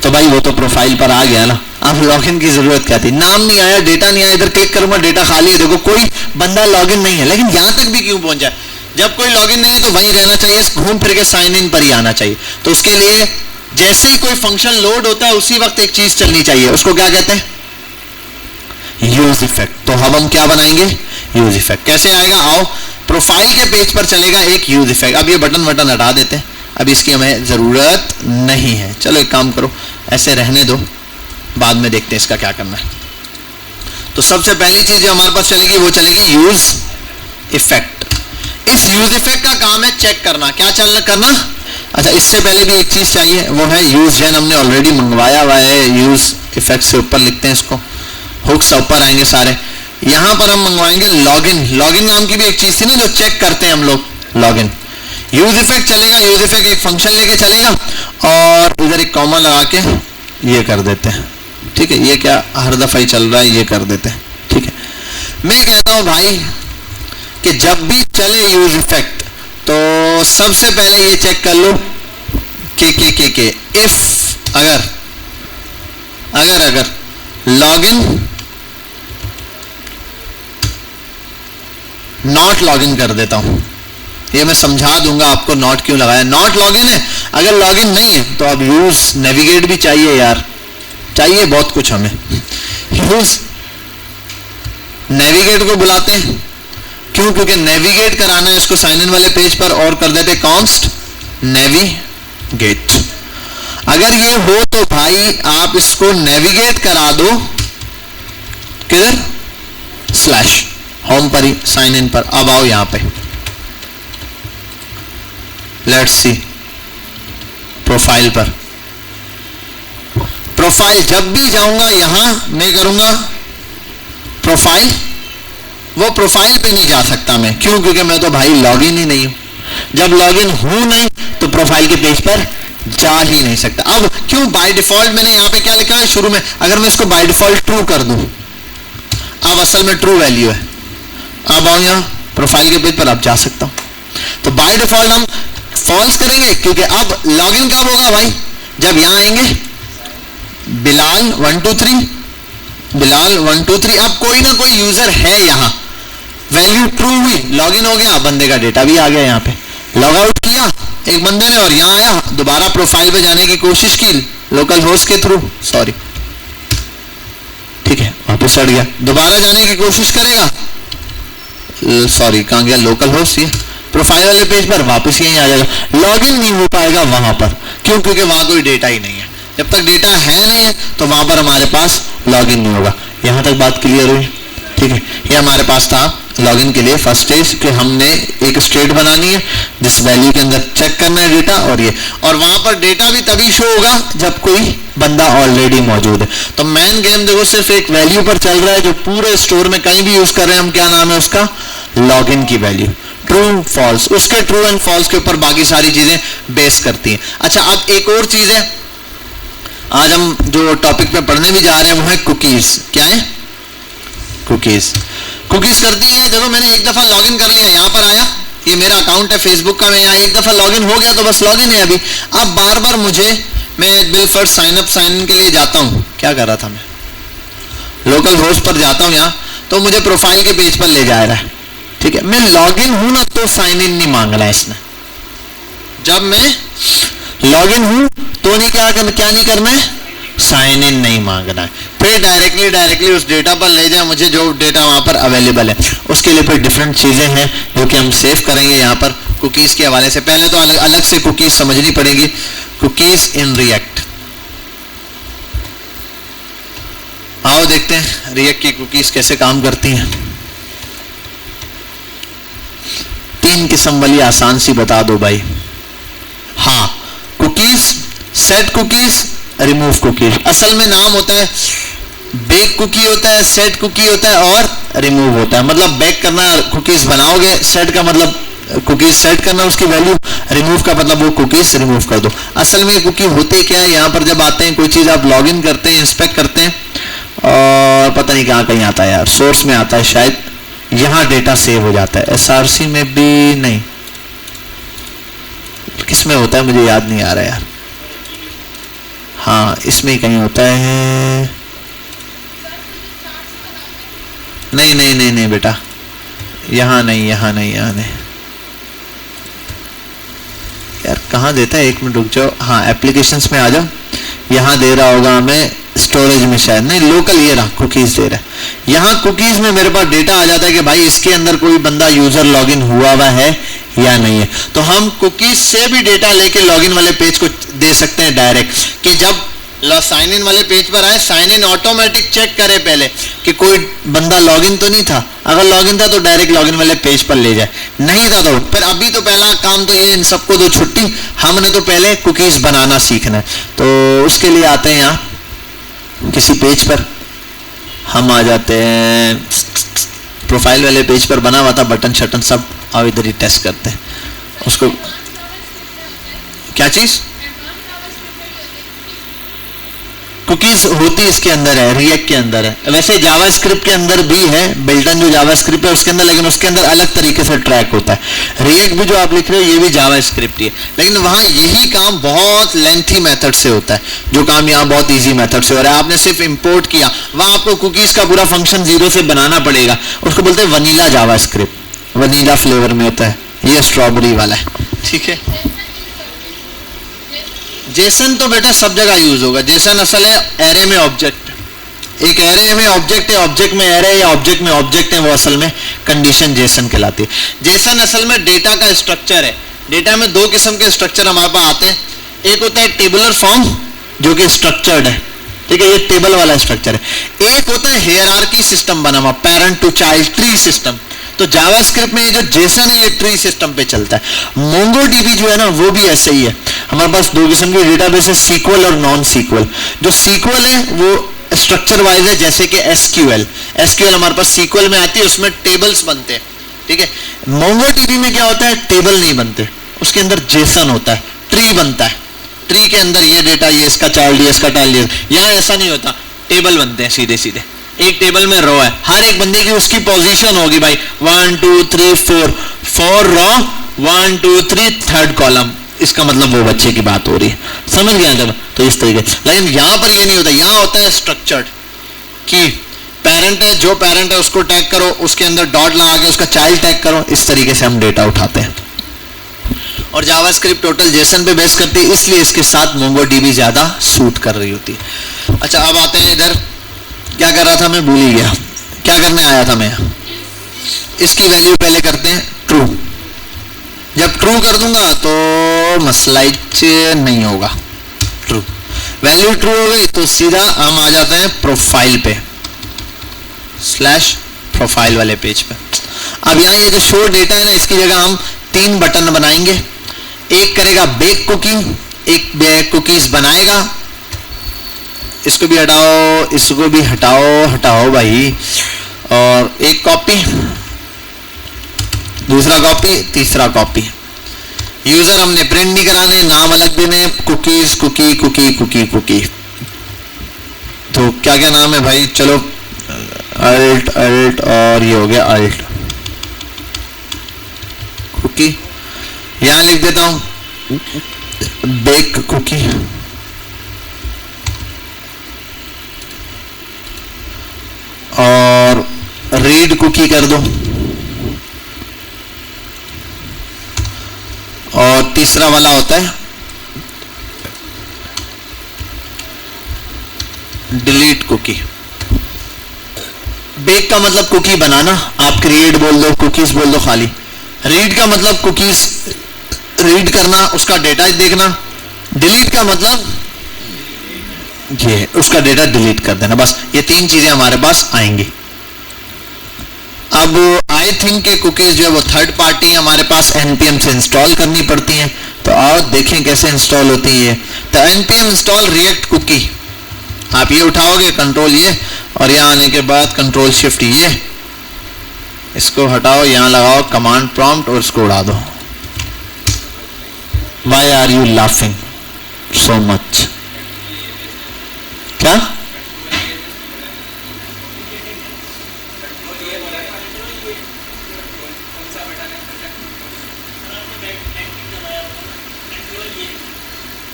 तो भाई वो तो प्रोफाइल पर आ गया ना। अब लॉगिन की जरूरत क्या थी, नाम नहीं आया, डेटा नहीं आया, इधर क्लिक करूंगा डेटा खाली है, देखो कोई बंदा लॉगिन नहीं है। लेकिन यहां तक भी क्यों पहुंच जाए, जब कोई लॉगिन नहीं है तो वहीं रहना चाहिए, घूम फिर के साइन इन पर ही आना चाहिए। तो उसके लिए जैसे ही कोई फंक्शन लोड होता है उसी वक्त एक चीज चलनी चाहिए, उसको क्या कहते हैं, यूज इफेक्ट। तो अब हम क्या बनाएंगे, यूज इफेक्ट। कैसे आएगा, आओ प्रोफाइल के पेज पर चलेगा एक यूज इफेक्ट। अब ये बटन हटा देते हैं, अब इसकी हमें जरूरत नहीं है। चलो एक काम करो, ऐसे रहने दो, बाद में देखते हैं इसका क्या करना है। तो सबसे पहली चीज जो हमारे पास चलेगी वो चलेगी यूज इफेक्ट। इस यूज इफेक्ट का काम है चेक करना, क्या चलना करना। अच्छा, इससे पहले भी एक चीज चाहिए, वो है यूज जेन। हमने ऑलरेडी मंगवाया हुआ है, यूज इफेक्ट से ऊपर लिखते हैं इसको, हुक्स ऊपर आएंगे सारे। यहां पर हम मंगवाएंगे लॉगिन। लॉगिन नाम की भी एक चीज थी ना जो चेक करते हैं हम लोग, लॉगिन। यूज इफेक्ट चलेगा, यूज इफेक्ट एक फंक्शन लेके चलेगा और इधर एक कॉमा लगा के ये कर देते हैं, ठीक है। ये क्या हर दफा ही चल रहा है, ये कर देते हैं, ठीक है। मैं कहता हूं भाई कि जब भी चले यूज इफेक्ट तो सबसे पहले ये चेक कर लो के इफ अगर लॉगिन नॉट लॉगिन कर देता हूं, ये मैं समझा दूंगा आपको नॉट क्यों लगाया। नॉट लॉगिन है, अगर लॉगिन नहीं है तो अब यूज नेविगेट भी चाहिए यार, चाहिए बहुत कुछ हमें। यूज नेविगेट को बुलाते हैं, क्यों, क्योंकि नेविगेट कराना है इसको साइन इन वाले पेज पर, और कर देते कॉन्स्ट नेविगेट। अगर ये हो तो भाई आप इसको नेविगेट करा दो किधर, स्लैश होम पर ही, साइन इन पर। अब आओ यहां पे, लेट्स सी प्रोफाइल पर। प्रोफाइल जब भी जाऊंगा यहां मैं करूंगा प्रोफाइल, वो प्रोफाइल पे नहीं जा सकता मैं, क्यों, क्योंकि मैं तो भाई लॉगिन ही नहीं हूं। जब लॉगिन हूं नहीं तो प्रोफाइल के पेज पर जा ही नहीं सकता। अब क्यों, बाय डिफॉल्ट मैंने यहां पे क्या लिखा है शुरू में, अगर मैं इसको बाय डिफॉल्ट ट्रू कर दूं, अब असल में ट्रू वैल्यू है। अब आओ यहां प्रोफाइल के पेज पर आप जा सकता हूं, तो बाय डिफॉल्ट हम फॉल्स करेंगे, क्योंकि अब लॉगिन कब होगा भाई, जब यहां आएंगे बिलाल 123 बिलाल 123। अब कोई ना कोई यूजर है यहां, वैल्यू ट्रू हुई, लॉगिन हो गया, बंदे का डेटा भी आ गया यहां पे। लॉग आउट किया एक बंदे ने और यहां आया, दोबारा प्रोफाइल पे जाने की कोशिश की लोकल होस्ट के थ्रू, सॉरी ठीक है, वापस हट गया, दोबारा जाने की कोशिश करेगा, सॉरी कहां गया, लोकल होस्ट, ये प्रोफाइल वाले पेज पर वापस यहीं आ जाएगा। लॉगिन नहीं हो पाएगा वहां पर, क्यों, क्योंकि वहां कोई डेटा ही नहीं है। जब तक डेटा है नहीं है तो वहां पर हमारे पास लॉगिन नहीं होगा। यहां तक बात क्लियर हुई, ठीक है। ये हमारे पास था लॉगिन के लिए फर्स्ट स्टेज कि हमने एक स्टेट बनानी है जिस वैल्यू के अंदर चेक करना है डेटा, और ये, और वहां पर डेटा भी तभी शो होगा जब कोई बंदा ऑलरेडी मौजूद है। तो मेन गेम देखो सिर्फ एक वैल्यू पर चल रहा है जो पूरे स्टोर में कहीं भी यूज कर रहे हैं हम, क्या नाम है उसका, लॉगिन की वैल्यू, ट्रू फॉल्स, उसके ट्रू एंड फॉल्स के ऊपर बाकी सारी चीजें बेस करती हैं। अच्छा, अब एक और चीज है, आज हम जो टॉपिक पे पढ़ने भी जा रहे हैं वो है कुकीज। क्या है, कुकीज। कुकीज करती है, देखो मैंने एक दफा लॉगिन कर लिया, यहां पर आया, ये मेरा अकाउंट है फेसबुक का, मैं यहाँ एक दफा लॉगिन हो गया तो बस लॉगिन है अभी। अब बार बार मैं बिल first sign up sign in के लिए जाता हूँ, क्या कर रहा था मैं, लोकल होस्ट पर जाता हूँ यहाँ, तो मुझे प्रोफाइल के पेज पर ले जा रहा है, ठीक है। मैं लॉगिन हूं ना तो साइन इन नहीं मांग रहा है इसने। जब मैं लॉगिन हूं तो क्या नहीं करना है, साइन इन नहीं मांगना है। फिर डायरेक्टली उस डेटा पर ले जाए मुझे, जो डेटा वहां पर अवेलेबल है। उसके लिए फिर डिफरेंट चीजें हैं जो कि हम सेव करेंगे यहाँ पर कुकीज के हवाले से। पहले तो अलग से कुकीज समझनी पड़ेगी, कुकीज इन रिएक्ट। आओ देखते हैं रिएक्ट की कुकीज कैसे काम करती हैं। 3 किस्म वाली आसान सी बता दो भाई। हाँ, cookies, set cookies, remove cookies. असल में नाम होता है बेक कुकी होता है, सेट कुकी होता है और रिमूव होता है। मतलब बेक करना, कुकीज बनाओगे, सेट का मतलब कुकीज सेट करना उसकी वैल्यू, रिमूव का मतलब वो कुकीज रिमूव कर दो। असल में कुकी होते क्या है, यहाँ पर जब आते हैं कोई चीज आप लॉग इन करते हैं, इंस्पेक्ट करते हैं और पता नहीं कहाँ कहीं आता है यार, सोर्स में आता है शायद, यहाँ डेटा सेव हो जाता है। एसआरसी में भी नहीं, किसमें होता है मुझे याद नहीं आ रहा यार। हाँ, इसमें ही कहीं होता है। नहीं बेटा, यहाँ नहीं यार, कहाँ देता है, 1 मिनट रुक जाओ। हाँ, एप्लीकेशंस में आ जाओ, यहाँ दे रहा होगा हमें स्टोरेज में शायद, नहीं लोकल, ये रहा कुकीज दे रहा है। यहाँ कुकीज में मेरे पास डेटा आ जाता है कि भाई इसके अंदर कोई बंदा यूजर लॉगिन हुआ है या नहीं है। तो हम कुकीज से भी डेटा लेके लॉगिन वाले पेज को दे सकते हैं डायरेक्ट, कि जब साइन इन वाले पेज पर आए, साइन इन ऑटोमेटिक चेक करे पहले कि कोई बंदा लॉगिन तो नहीं था। अगर लॉगिन था तो डायरेक्ट लॉगिन वाले पेज पर ले जाए, नहीं था तो फिर अभी तो पहला काम तो ये, इन सबको दो छुट्टी, हमने तो पहले कुकीज बनाना सीखना है। तो उसके लिए आते हैं यहाँ किसी पेज पर, हम आ जाते हैं प्रोफाइल वाले पेज पर, बना हुआ था बटन शटन सब। आओ इधर ही टेस्ट करते हैं उसको। क्या चीज, कुकीज होती इसके अंदर है, रिएक्ट के अंदर है। वैसे जावास्क्रिप्ट के अंदर भी है, बिल्टन जो जावास्क्रिप्ट है उसके अंदर, लेकिन उसके अंदर अलग तरीके से ट्रैक होता है। रिएक्ट भी जो आप लिख रहे हो ये भी जावास्क्रिप्ट ही है, लेकिन वहां यही काम बहुत लेंथी मेथड से होता है, जो काम यहाँ बहुत इजी मेथड से हो रहा है। आपने सिर्फ इंपोर्ट किया, वहां आपको कुकीज का पूरा फंक्शन 0 से बनाना पड़ेगा। उसको बोलते हैं वनीला जावास्क्रिप्ट, वनीला फ्लेवर में होता है, ये स्ट्रॉबेरी वाला है, ठीक है। जेसन तो बेटा सब जगह यूज होगा। जेसन असल है एरे में ऑब्जेक्ट, एक एरे में ऑब्जेक्ट है, ऑब्जेक्ट में एरे या ऑब्जेक्ट में ऑब्जेक्ट है, वो असल में कंडीशन जेसन कहलाती है। जेसन असल में डेटा का स्ट्रक्चर है। डेटा में 2 किस्म के स्ट्रक्चर हमारे पास आते हैं। एक होता है टेबुलर फॉर्म जो कि स्ट्रक्चर्ड है, ठीक है, ये टेबल वाला स्ट्रक्चर है। एक होता है हायरार्की सिस्टम बना हुआ, parent to child tree system. तो जावास्क्रिप्ट में जो जेसन है ये ट्री सिस्टम पे चलता है। मोंगोडीबी जो है ना वो भी ऐसे ही है। हमारे पास 2 किस्म के डेटाबेस है, सीक्वल और नॉन सीक्वल। जो सीक्वल है वो स्ट्रक्चर वाइज है, जैसे कि एसक्यूएल हमारे पास सीक्वल में आती है, उसमें टेबल्स बनते हैं, ठीक है। मोंगोडीबी में क्या होता है, टेबल नहीं बनते, उसके अंदर जेसन होता है, ट्री बनता है। ट्री के अंदर ये डेटा, ये इसका चाइल्ड, ये इसका चाइल्ड, यहाँ ऐसा नहीं होता, टेबल बनते हैं सीधे सीधे। एक टेबल में रो है, हर एक बंदे की उसकी पोजीशन होगी भाई, 1 2 3 4 रो, 1 2 3 थर्ड कॉलम, इसका मतलब वो बच्चे की बात हो रही है, समझ गया जब। तो इस तरीके, लेकिन यहाँ पर ये नहीं होता, यहाँ होता है स्ट्रक्चर्ड, कि पेरेंट है, जो पेरेंट है उसको टैग करो, उसके अंदर डॉट लगा के उसका चाइल्ड टैग करो। इस तरीके से हम डेटा उठाते हैं। और जावास्क्रिप्ट टोटल जेसन पे बेस करती है, इसलिए इसके साथ मोंगोडीबी ज्यादा सूट कर रही होती है। अच्छा, अब आते हैं इधर, क्या कर रहा था मैं, भूल ही गया क्या करने आया था मैं। इसकी वैल्यू पहले करते हैं ट्रू। जब ट्रू कर दूंगा तो मसला नहीं होगा, ट्रू वैल्यू ट्रू हो गई तो सीधा हम आ जाते हैं प्रोफाइल पे, स्लैश प्रोफाइल वाले पेज पे। अब यहाँ ये जो शो डेटा है ना, इसकी जगह हम 3 बटन बनाएंगे। एक करेगा बेक कुकी, एक बेक कुकीज बनाएगा, इसको भी हटाओ, इसको भी हटाओ भाई, और एक कॉपी, दूसरा कॉपी, तीसरा कॉपी। यूजर हमने प्रिंट नहीं कराने, नाम अलग देने, cookies cookie cookie cookie cookie. तो क्या क्या नाम है भाई, चलो अल्ट और ये हो गया अल्ट, कुकी, यहां लिख देता हूं बेक कुकी, और रीड कुकी कर दो, और तीसरा वाला होता है डिलीट कुकी। बेक का मतलब कुकी बनाना, आप क्रिएट बोल दो, कुकीज बोल दो खाली। रीड का मतलब कुकीज रीड करना, उसका डेटा देखना। डिलीट का मतलब ये उसका डेटा डिलीट कर देना। बस ये तीन चीजें हमारे पास आएंगी। अब आई थिंक के कुकीज जो है वो थर्ड पार्टी है, हमारे पास npm से इंस्टॉल करनी पड़ती हैं। तो आओ देखें कैसे इंस्टॉल होती है। तो npm इंस्टॉल रिएक्ट कुकी, आप ये उठाओगे कंट्रोल ये, और यहाँ आने के बाद कंट्रोल शिफ्ट ये, इसको हटाओ, यहाँ लगाओ कमांड प्रॉम्प्ट और इसको उड़ा दो। Why are you laughing so much? क्या?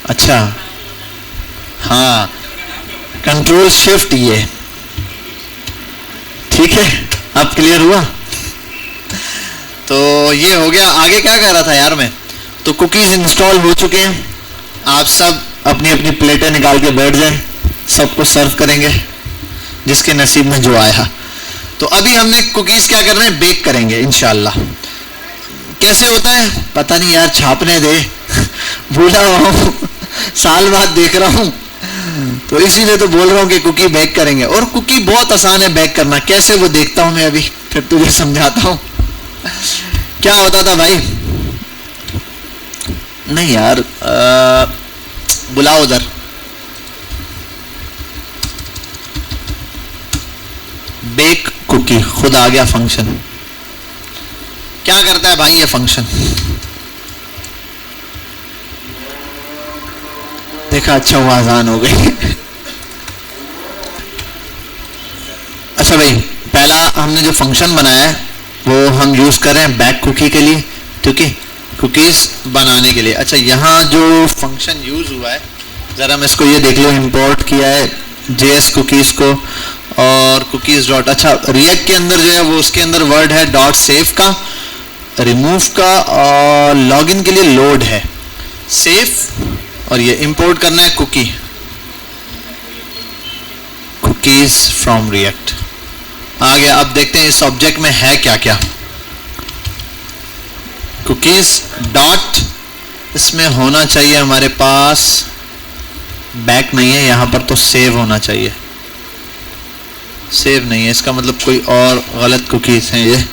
अच्छा हाँ, कंट्रोल शिफ्ट ये, ठीक है, अब क्लियर हुआ। तो ये हो गया। आगे क्या कह रहा था यार मैं? तो कुकीज इंस्टॉल हो चुके हैं, आप सब अपनी अपनी प्लेटें निकाल के बैठ जाएं, सबको सर्व करेंगे जिसके नसीब में जो आया। तो अभी हमने कुकीज क्या कर रहे हैं, बेक करेंगे इंशाल्लाह। कैसे होता है पता नहीं यार, छापने दे भूला हुआ हूं, साल बाद देख रहा हूं, तो इसीलिए तो बोल रहा हूं कि कुकी बेक करेंगे। और कुकी बहुत आसान है बेक करना, कैसे वो देखता हूं मैं अभी, फिर तुझे समझाता हूं। क्या होता था भाई, नहीं यार बुलाओ उधर, बेक कुकी, खुद आ गया फंक्शन। क्या करता है भाई ये फंक्शन? देखा, अच्छा हुआ आसान हो गई। अच्छा भाई, पहला हमने जो फंक्शन बनाया है वो हम यूज कर रहे हैं बैक कुकी के लिए, ठीक है, कुकीज बनाने के लिए। अच्छा, यहाँ जो फंक्शन यूज हुआ है जरा मैं इसको ये देख लो, इंपोर्ट किया है JS कुकीज को और कुकीज डॉट। अच्छा, रिएक्ट के अंदर जो है वो उसके अंदर वर्ड है डॉट सेव का, रिमूव का, और लॉगिन के लिए लोड है सेव, और ये इंपोर्ट करना है कुकी, कुकीज फ्रॉम रिएक्ट। आ गया। अब देखते हैं इस ऑब्जेक्ट में है क्या क्या। कुकीज डॉट, इसमें होना चाहिए हमारे पास, बैक नहीं है यहां पर, तो सेव होना चाहिए। सेव नहीं है, इसका मतलब कोई और गलत कुकीज हैं, ये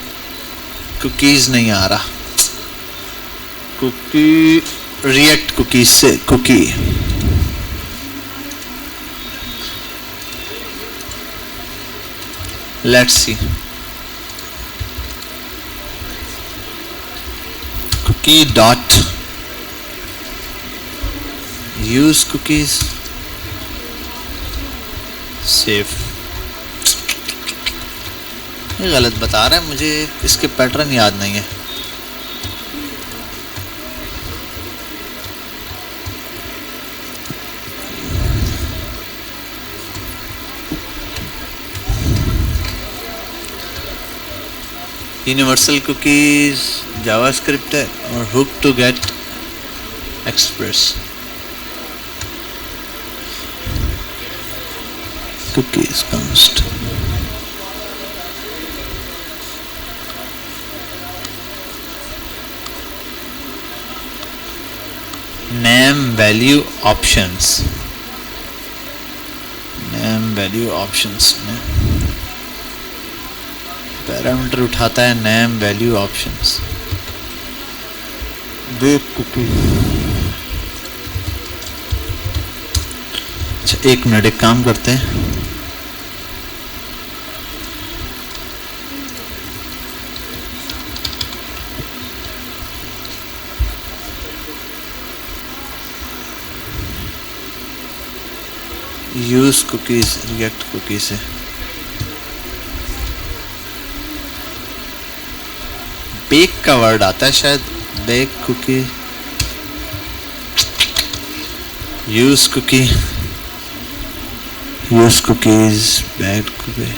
कुकीज नहीं आ रहा। कुकी रिएक्ट कुकीज से cookie, let's see, cookie dot use cookies save. ये गलत बता रहा है मुझे, इसके पैटर्न याद नहीं है। यूनिवर्सल कुकीज जावास्क्रिप्ट है और hook to get Express cookies const. Name value options, name value options में पैरामीटर उठाता है name value options, bake cookie. अच्छा, एक मिनट, एक काम करते हैं, यूज कुकीज रिएक्ट कुकी से बेक का वर्ड आता है शायद, bake cookie, use cookie, use cookies, baked cookie.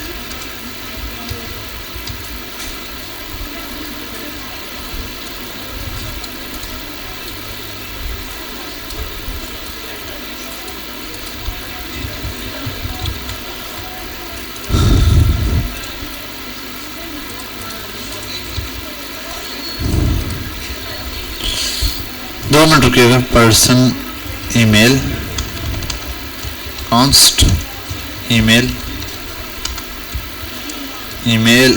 दो मिनट रुकिएगा. Person email const email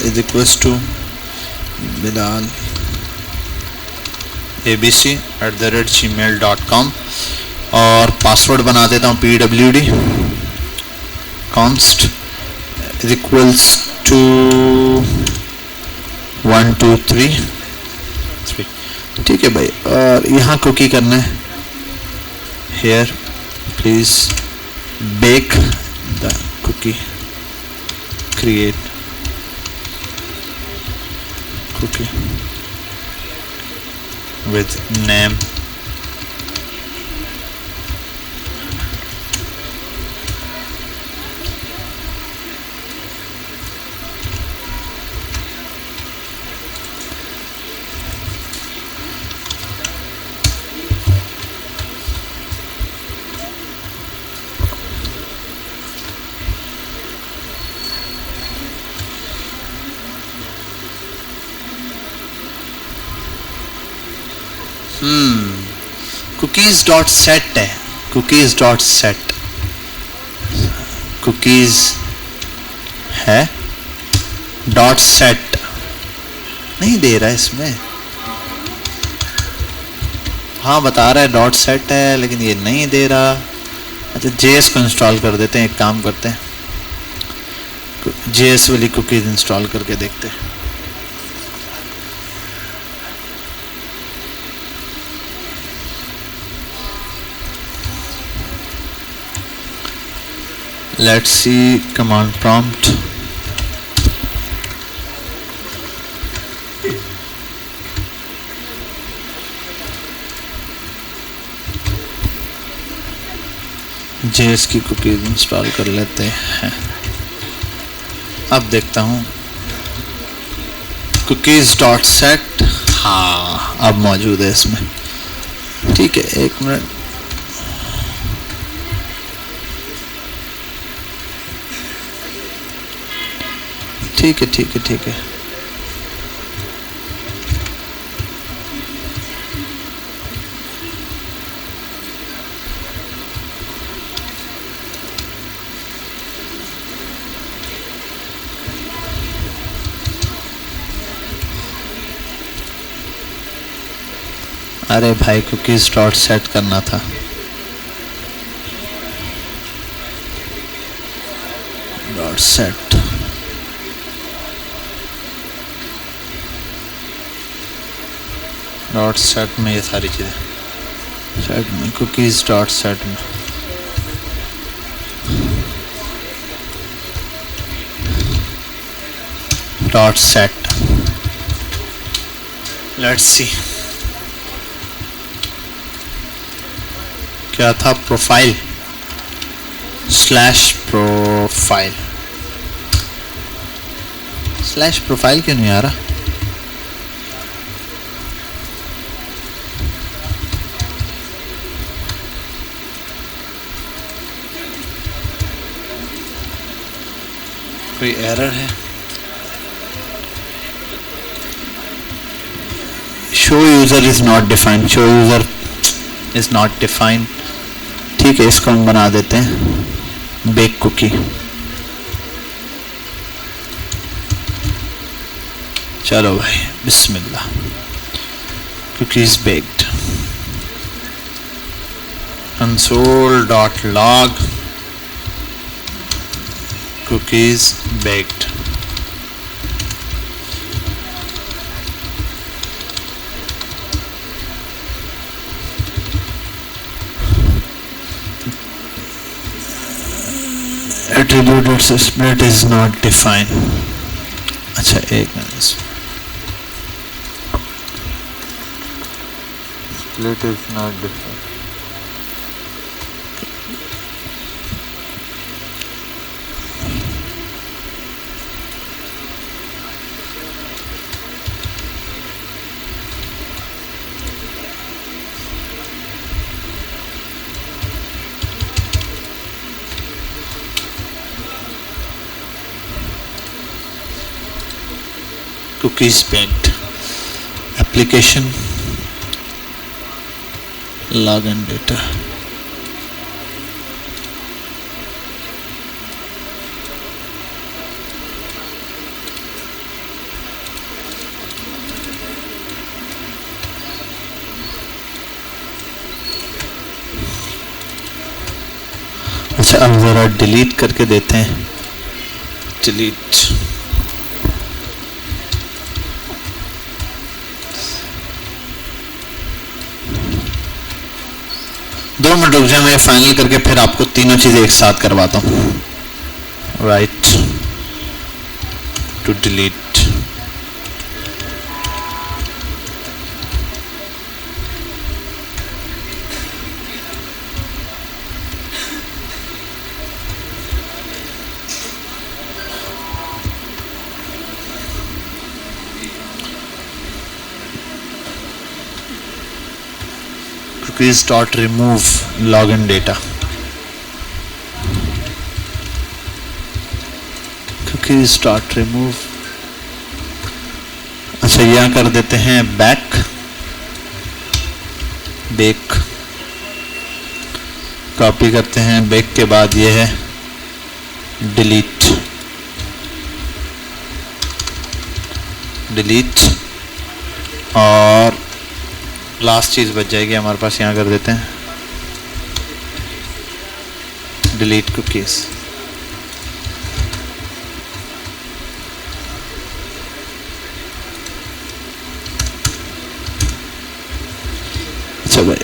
is equals to Bilal abc@gmail.com और पासवर्ड बना देता हूँ pwd. const is equals to 1 2 3 3. ठीक है भाई. और यहाँ कुकी करना है. here please bake the cookie, create cookie with name cookies dot set है. cookies dot set cookies है dot set नहीं दे रहा है इसमें. हाँ बता रहा है डॉट सेट है लेकिन ये नहीं दे रहा. अच्छा JS को इंस्टॉल कर देते हैं. एक काम करते हैं JS वाली कुकीज इंस्टॉल करके देखते हैं. Let's see command prompt. JS की कुकीज इंस्टॉल कर लेते हैं. अब देखता हूँ कुकीज डॉट सेट. हाँ अब मौजूद है इसमें. ठीक है एक मिनट. ठीक है ठीक है ठीक है. अरे भाई कुकीज डॉट सेट करना था. डॉट सेट डॉट सेट में ये सारी चीज़ें. सेट में कुकीज डॉट सेट में डॉट सेट. लेट्स सी क्या था. Profile slash profile. Slash profile क्यों नहीं आ रहा. कोई एरर है. Show user is not defined. Show user is not defined. ठीक है इसको हम बना देते हैं बेक कुकी. चलो भाई बिस्मिल्लाह. Cookies baked. console.log cookies baked. Attributed split is not defined. अच्छा एक मिनट. Split is not different. Cookies पेंट एप्लीकेशन लॉग इन डेटा अच्छा अब जरा डिलीट करके देते हैं डिलीट 2 मिनट रुक जाए मैं फाइनल करके फिर आपको तीनों चीजें एक साथ करवाता हूं write to delete cookies.remove login data cookies.remove अच्छा यहाँ कर देते हैं बैक बैक कॉपी करते हैं बैक के बाद ये है डिलीट डिलीट और लास्ट चीज बच जाएगी हमारे पास यहाँ कर देते हैं डिलीट कुकीज अच्छा भाई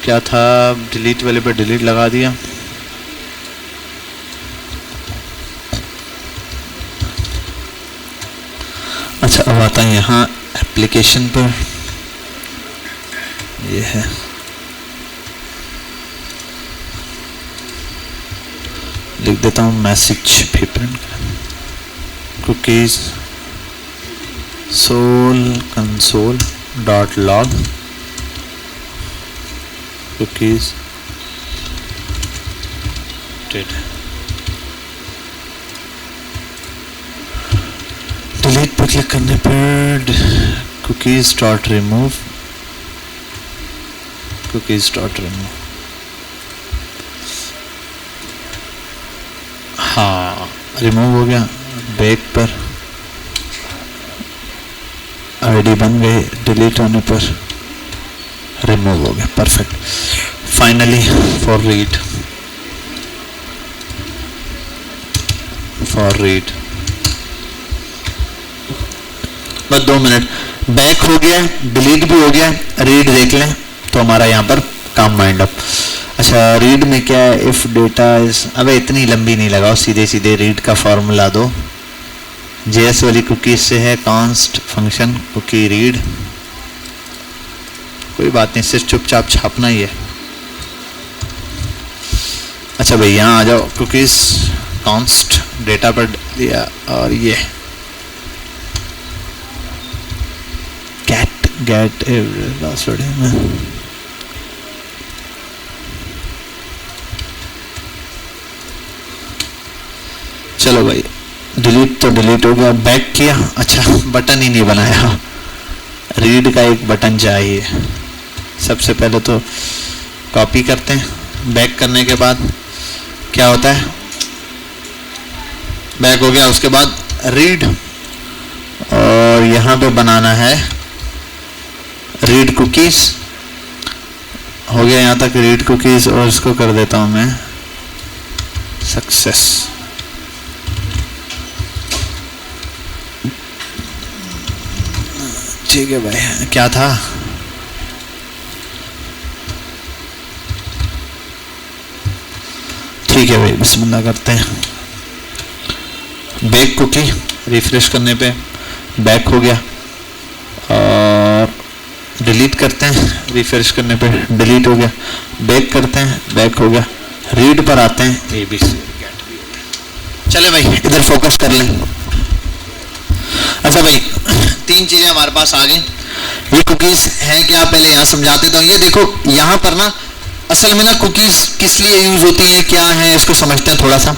क्या था डिलीट वाले पे डिलीट लगा दिया अच्छा अब आता है यहाँ एप्लीकेशन पर ये है लिख देता हूँ मैसेज भी प्रिंट कुकीज सोल console dot log cookies delete पर क्लिक करने पर कुकीज डॉट रिमूव हाँ रिमूव हो गया बैक पर आईडी बन गई डिलीट होने पर रिमूव हो गया परफेक्ट फाइनली फॉर रीड बस 2 मिनट बैक हो गया डिलीट भी हो गया रीड देख लें तो हमारा यहाँ पर काम माइंड अप अच्छा रीड में क्या है इफ डेटा इज अबे इतनी लंबी नहीं लगाओ सीधे सीधे रीड का फॉर्मूला दो जेएस वाली कुकीज से है कॉन्स्ट फंक्शन कुकी रीड कोई बात नहीं सिर्फ चुपचाप छापना ही है अच्छा भाई यहाँ आ जाओ कुकीज कॉन्स्ट डेटा पर दिया और ये get password है चलो भाई डिलीट तो डिलीट हो गया बैक किया अच्छा बटन ही नहीं बनाया रीड का एक बटन चाहिए सबसे पहले तो कॉपी करते हैं बैक करने के बाद क्या होता है बैक हो गया उसके बाद रीड और यहाँ पे बनाना है रीड कुकीज हो गया यहाँ तक रीड कुकीज और इसको कर देता हूँ मैं सक्सेस ठीक है भाई क्या था ठीक है भाई बिस्मिल्लाह करते हैं बैक कुकी, रिफ्रेश करने पे बैक हो गया, और डिलीट करते हैं, रिफ्रेश करने पे डिलीट हो गया, बैक करते हैं, बैक हो गया, रीड पर आते हैं, ABC चले भाई इधर फोकस कर लें। अच्छा भाई, तीन चीजें हमारे पास आ गई। ये कुकीज है क्या, पहले यहाँ समझाते तो। ये देखो यहाँ पर ना, असल में ना कुकीज किस लिए यूज होती है, क्या है, इसको समझते हैं थोड़ा सा।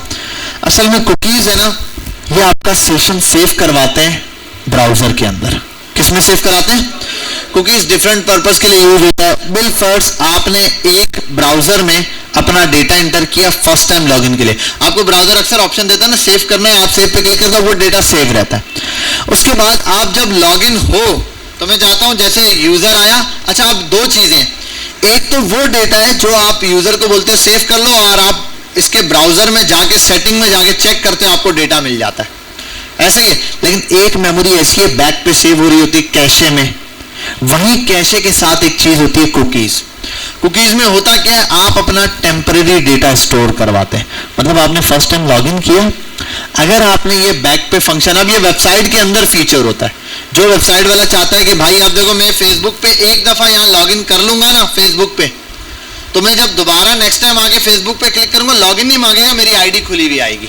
असल में कुकीज है ना, ये आपका सेशन सेव करवाते हैं ब्राउजर के अंदर। किसमें सेव कराते हैं? कुकीज डिफरेंट पर्पस के लिए यूज होता है। बिल फर्स्ट आपने एक ब्राउजर में अपना डेटा एंटर किया फर्स्ट टाइम लॉगिन के लिए, आपको ब्राउजर अक्सर ऑप्शन देता है ना सेव करना है, आप सेव पे क्लिक करते हो, वो डेटा सेव रहता है। उसके बाद आप जब लॉगिन हो तो मैं चाहता हूं जैसे यूजर आया, अच्छा अब दो चीजें, एक तो वो डेटा है जो आप यूजर को बोलते हैं सेव कर लो, और आप इसके ब्राउजर में जाके सेटिंग में जाके चेक करते हो, आपको डेटा मिल जाता है, ऐसे ही। लेकिन एक मेमोरी ऐसी है बैक पे सेव हो रही होती है कैशे में, वहीं कैशे के साथ एक चीज होती है कुकीज। कुकीज में होता क्या है, आप अपना टेम्परेरी डेटा स्टोर करवाते हैं। मतलब आपने फर्स्ट टाइम लॉगिन किया, अगर आपने ये बैक पे फंक्शन, अब ये वेबसाइट के अंदर फीचर होता है, जो वेबसाइट वाला चाहता है कि भाई आप देखो मैं फेसबुक पे एक दफा यहाँ लॉगिन कर लूंगा ना फेसबुक पे, तो मैं जब दोबारा नेक्स्ट टाइम आके फेसबुक पे क्लिक करूंगा लॉगिन नहीं मांगेगा, मेरी आईडी खुली हुई आएगी,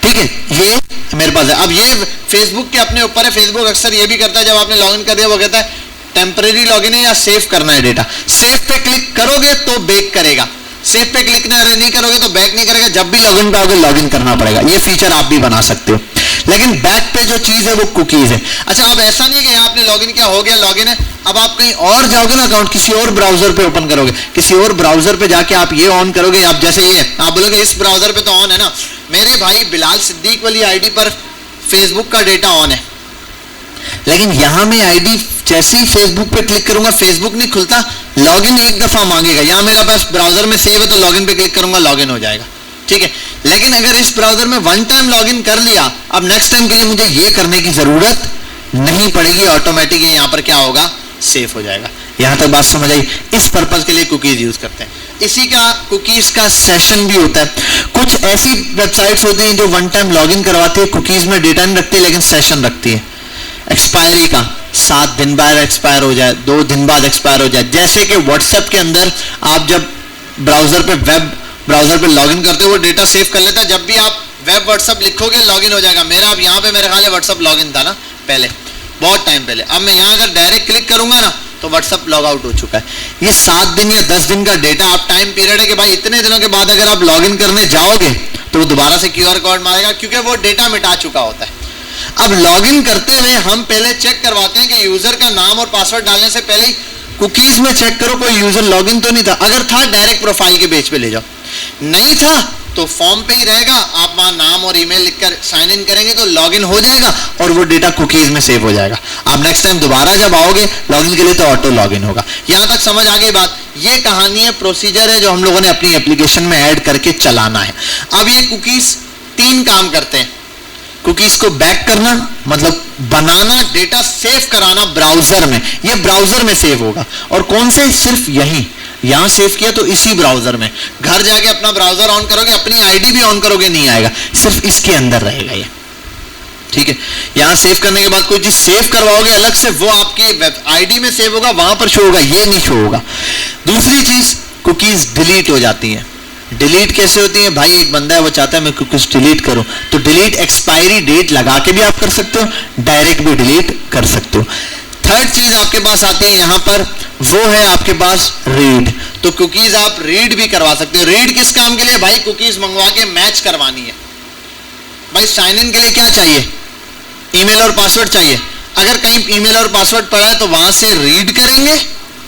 ठीक है, ये मेरे पास है। अब ये फेसबुक के अपने ऊपर है, फेसबुक अक्सर ये भी करता है जब आपने लॉगिन कर दिया वो कहता है टेम्परेरी लॉगिन है या सेव करना है डेटा, सेव पे क्लिक करोगे तो बैक करेगा, सेव पे क्लिक नहीं करोगे तो बैक नहीं करेगा, जब भी लॉगिन पे आओगे लॉगिन करना पड़ेगा। ये फीचर आप भी बना सकते हो, लेकिन बैक पे जो चीज है वो कुकीज है। अच्छा अब ऐसा नहीं कि आपने लॉगिन किया हो गया लॉगिन है, अब आप कहीं और जाओगे ना अकाउंट किसी और ब्राउजर पे ओपन करोगे, किसी और ब्राउजर पे जाके आप ये ऑन करोगे, आप जैसे ये आप बोलोगे इस ब्राउजर पे तो ऑन है ना, मेरे भाई बिलाल सिद्दीक वाली आईडी पर फेसबुक का डेटा ऑन है, लेकिन यहां मैं आईडी जैसे ही फेसबुक पे क्लिक करूंगा फेसबुक नहीं खुलता, लॉगिन एक दफा मांगेगा, यहां मेरे पास ब्राउजर में सेव है तो लॉगिन पे क्लिक करूंगा लॉगिन हो जाएगा, ठीक है। लेकिन अगर इस ब्राउजर में वन टाइम लॉगिन कर लिया, अब नेक्स्ट टाइम के लिए मुझे ये करने की जरूरत नहीं पड़ेगी, ऑटोमेटिक यहां पर क्या होगा, सेव हो जाएगा। यहां तक बात समझ आई? इस पर्पज के लिए कुकीज यूज करते हैं। इसी का कुकीज का सेशन भी होता है। कुछ ऐसी वेबसाइट्स होती हैं जो वन टाइम लॉगिन करवाती है, कुकीज में डेटा नहीं रखती लेकिन सेशन रखती है। एक्सपायरी का 7 दिन बाद एक्सपायर हो जाए, 2 दिन बाद एक्सपायर हो जाए, जैसे कि व्हाट्सएप के अंदर आप जब ब्राउजर पे वेब ब्राउजर पे लॉगिन करते हो वो डेटा सेव कर लेता है, जब भी आप वेब व्हाट्सएप लिखोगे लॉगिन हो जाएगा। मेरा अब यहाँ पे मेरे ख्याल है व्हाट्सएप लॉगिन था ना पहले, बहुत टाइम पहले, अब मैं यहाँ अगर डायरेक्ट क्लिक करूंगा ना तो व्हाट्सएप लॉग आउट हो चुका है। ये 7 दिन या 10 दिन का डेटा आप टाइम पीरियड है कि भाई इतने दिनों के बाद अगर आप लॉगिन करने जाओगे तो वो दोबारा से QR कोड मारेगा, क्योंकि वो डेटा मिटा चुका होता है। अब लॉगिन करते हुए हम पहले चेक करवाते हैं कि यूजर का नाम और पासवर्ड डालने से पहले कुकीज में चेक करो कोई यूजर लॉगिन तो नहीं था, अगर था डायरेक्ट प्रोफाइल के पेज पे ले जाओ, नहीं था तो फॉर्म पे ही रहेगा, आप वहां नाम और ईमेल लिखकर साइन इन करेंगे तो लॉगिन हो जाएगा और वो डेटा कुकीज में सेव हो जाएगा। आप नेक्स्ट टाइम दोबारा जब आओगे लॉगिन के लिए तो ऑटो लॉगिन होगा। यहां तक समझ आ गई बात? ये कहानी है, प्रोसीजर है जो हम लोगों ने अपनी एप्लीकेशन में ऐड करके चलाना है। अब ये कुकीज 3 काम करते हैं। कुकीज को बैक करना मतलब बनाना, डेटा सेव कराना ब्राउजर में, ये ब्राउजर में सेव होगा। और कौन से? सिर्फ यहां सेव किया तो इसी ब्राउजर में, घर जाके अपना ब्राउजर ऑन करोगे अपनी आईडी भी ऑन करोगे नहीं आएगा, सिर्फ इसके अंदर रहेगा ये, ठीक है। यहां सेव करने के बाद कोई चीज सेव करवाओगे अलग से, वो आपकी वेब आईडी में सेव होगा, वहां पर शो होगा, ये नहीं शो होगा। दूसरी चीज, कुकीज डिलीट हो जाती है। डिलीट कैसे होती है? भाई एक बंदा है वो चाहता है मैं कुकीज डिलीट करूं, तो डिलीट एक्सपायरी डेट लगा के भी आप कर सकते हो, डायरेक्ट भी डिलीट कर सकते हो। थर्ड चीज आपके पास आती है यहां पर, वो है आपके पास रीड। तो कुकीज आप रीड भी करवा सकते हो। रीड किस काम के लिए? भाई कुकीज मंगवा के मैच करवानी है। भाई साइन इन के लिए क्या चाहिए? ईमेल और पासवर्ड चाहिए। अगर कहीं ईमेल और पासवर्ड पड़ा है तो वहां से रीड करेंगे,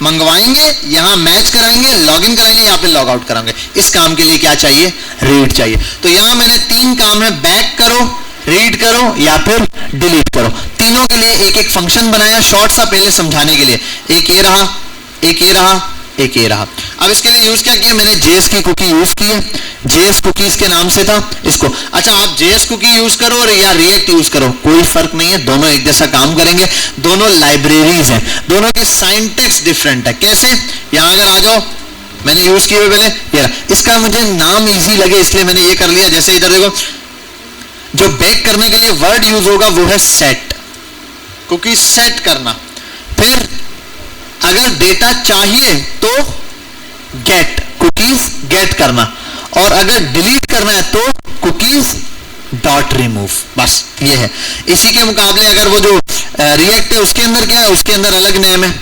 मंगवाएंगे, यहां मैच कराएंगे, लॉगिन कराएंगे, यहां पे लॉग आउट कराएंगे। इस काम के लिए क्या चाहिए? रीड चाहिए। तो यहां मैंने 3 काम है, बैक करो, रीड करो या फिर डिलीट करो। तीनों के लिए एक एक फंक्शन बनाया शॉर्ट सा पहले समझाने के लिए। एक ये रहा, एक ये रहा, एक ये रहा। अब इसके लिए यूज क्या किया मैंने? जेएस की कुकी यूज की है। जेएस कुकीज के नाम से था इसको। अच्छा आप जेएस कुकी यूज करो और या रिएक्ट यूज करो, कोई फर्क नहीं है, दोनों एक जैसा काम करेंगे, दोनों लाइब्रेरीज हैं, दोनों की सिंटैक्स डिफरेंट है। कैसे? यहां अगर आ जाओ, मैंने यूज किए हुए पहले ये रहा। इसका मुझे नाम इजी लगे इसलिए मैंने ये कर लिया। जैसे इधर देखो, जो बेक करने के लिए वर्ड यूज होगा वो है सेट, कुकीज सेट करना। फिर अगर डेटा चाहिए तो गेट, कुकीज गेट करना, और अगर डिलीट करना है तो कुकीज डॉट रिमूव। बस ये है। इसी के मुकाबले अगर वो जो रिएक्ट है उसके अंदर क्या है, उसके अंदर अलग नेम है,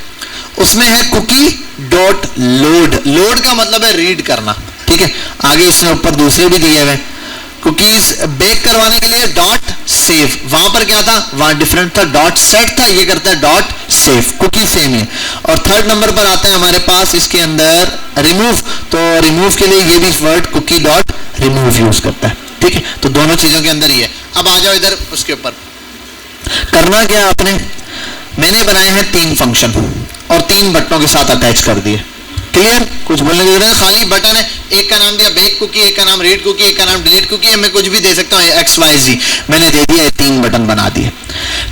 उसमें है कुकी डॉट लोड। लोड का मतलब है रीड करना, ठीक है। आगे इसमें ऊपर दूसरे भी दिए हुए, कुकीज बेक करवाने के लिए डॉट सेव, वहां पर क्या था, वहां डिफरेंट था, डॉट सेट था, ये करता है डॉट सेव, कुकी सेम है। और थर्ड नंबर पर आता है हमारे पास इसके अंदर रिमूव, तो रिमूव के लिए ये भी word cookie dot remove use करता है, ठीक है। तो दोनों चीजों के अंदर ही है। अब आ जाओ इधर, उसके ऊपर करना क्या है आपने, मैंने बनाए हैं 3 फंक्शन और 3 बटनों के साथ अटैच कर दिए। क्लियर, कुछ बोलने की जरूरत है, खाली बटन है। एक का नाम दिया बेक कुकी, एक का नाम रीड कुकी, एक का नाम डिलीट कुकी है। मैं कुछ भी दे सकता हूँ, एक्स वाई जी मैंने दे दिया, 3 बटन बना दिए।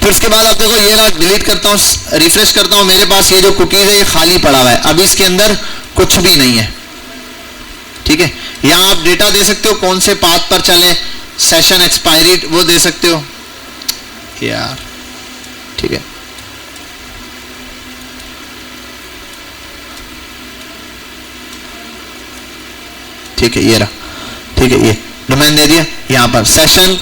फिर उसके बाद आप देखो, ये डिलीट करता हूँ, रिफ्रेश करता हूँ, मेरे पास ये जो कुकीज है ये खाली पड़ा हुआ है, अभी इसके अंदर कुछ भी नहीं है, ठीक है। यहाँ आप डेटा दे सकते हो, कौन से पाथ पर चले, सेशन एक्सपायरी वो दे सकते हो यार, ठीक है। ठीक है, ये रहा, ठीक है, ये डोमेन दे दिया, यहाँ पर सेशन,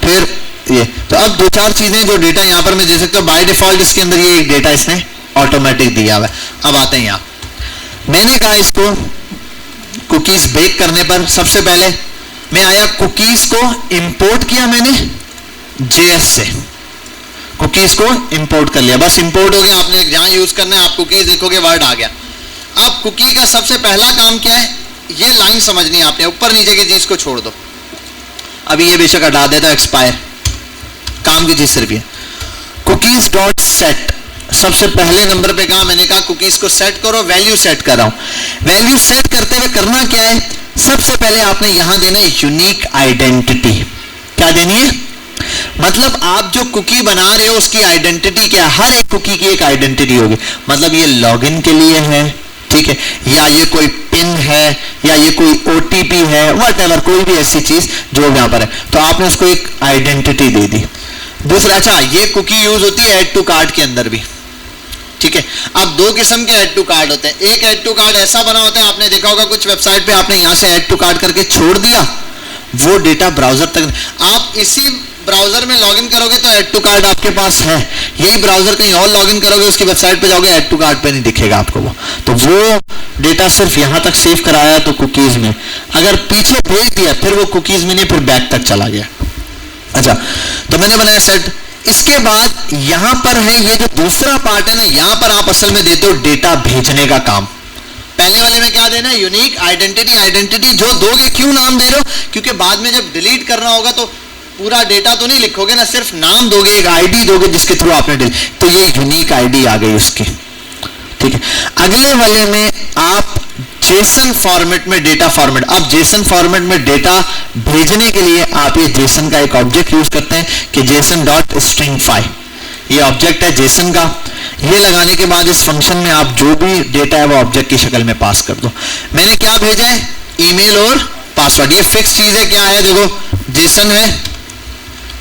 फिर ये। तो अब 2-4 चीजें जो डेटा यहाँ पर मैं दे सकता हूँ, बाय डिफॉल्ट इसके अंदर ये एक डेटा इसने ऑटोमेटिक दिया हुआ है। अब आते हैं यहाँ, मैंने कहा इसको कुकीज बेक करने पर सबसे पहले मैं आया, कुकीज को इंपोर्ट किया मैंने JS से, कुकीज को इंपोर्ट कर लिया, बस इंपोर्ट हो गया। आपने जहां यूज करना है आप कुकीज लिखोगे, वर्ड आ गया। अब कुकी का सबसे पहला काम क्या है, ये लाइन समझनी है आपने, ऊपर नीचे की चीज को छोड़ दो। अभी ये बेशक हटा देता, एक्सपायर काम की चीज सिर्फ ये कुकीज डॉट सेट। सबसे पहले नंबर पे कहा, मैंने कहा कुकीज को सेट करो, वैल्यू सेट कर रहा हूं। वैल्यू सेट करते हुए करना क्या है, सबसे पहले आपने यहां देना है यूनिक आइडेंटिटी। क्या देनी है, मतलब आप जो कुकी बना रहे हो उसकी आइडेंटिटी क्या है, हर एक कुकी की एक आइडेंटिटी होगी। मतलब ये लॉगिन के लिए है, ठीक है, या ये कोई पिन है, या ये कोई OTP है, व्हाटएवर, कोई भी ऐसी चीज जो यहां पर है, तो आपने उसको एक आइडेंटिटी दे दी। दूसरा, अच्छा ये कुकी यूज होती है ऐड टू कार्ट के अंदर भी, ठीक है। अब 2 किस्म के ऐड टू कार्ड होते हैं। एक ऐड टू कार्ड ऐसा बना होता है, आपने देखा होगा कुछ वेबसाइट पे, आपने यहां से ऐड टू कार्ड करके छोड़ दिया, वो डेटा ब्राउजर तक, आप इसी ब्राउजर में लॉगिन करोगे तो ऐड टू कार्ड आपके पास है, यही ब्राउजर कहीं और लॉगिन करोगे उसकी वेबसाइट पे जाओगे, ऐड टू कार्ड पे नहीं दिखेगा आपको वो। तो वो डेटा सिर्फ यहां तक सेव कराया तो कुकीज में, अगर पीछे भेज दिया फिर वो कुकीज में नहीं, फिर बैक तक चला गया। अच्छा, तो मैंने बनाया सेट। इसके बाद यहां पर है ये जो दूसरा पार्ट है ना, यहां पर आप असल में देते हो डेटा भेजने का काम। पहले वाले में क्या देना है, यूनिक आइडेंटिटी। आइडेंटिटी जो दोगे, क्यों नाम दे रहे हो, क्योंकि बाद में जब डिलीट करना होगा तो पूरा डेटा तो नहीं लिखोगे ना, सिर्फ नाम दोगे, एक आईडी दोगे जिसके थ्रू आपने डिलीट, तो ये यूनिक आईडी आ गई उसकी, ठीक है। अगले वाले में आप जेसन फॉर्मेट में डेटा फॉर्मेट, अब जेसन फॉर्मेट में डेटा भेजने के लिए आप ये जेसन का एक ऑब्जेक्ट यूज करते हैं कि जेसन डॉट स्ट्रिंगफाई, ये ऑब्जेक्ट है जेसन का। ये लगाने के बाद इस फंक्शन में आप जो भी डेटा है वो ऑब्जेक्ट की शक्ल में पास कर दो। मैंने क्या भेजा है, ईमेल और पासवर्ड, ये फिक्स चीज है। क्या है, देखो जेसन है,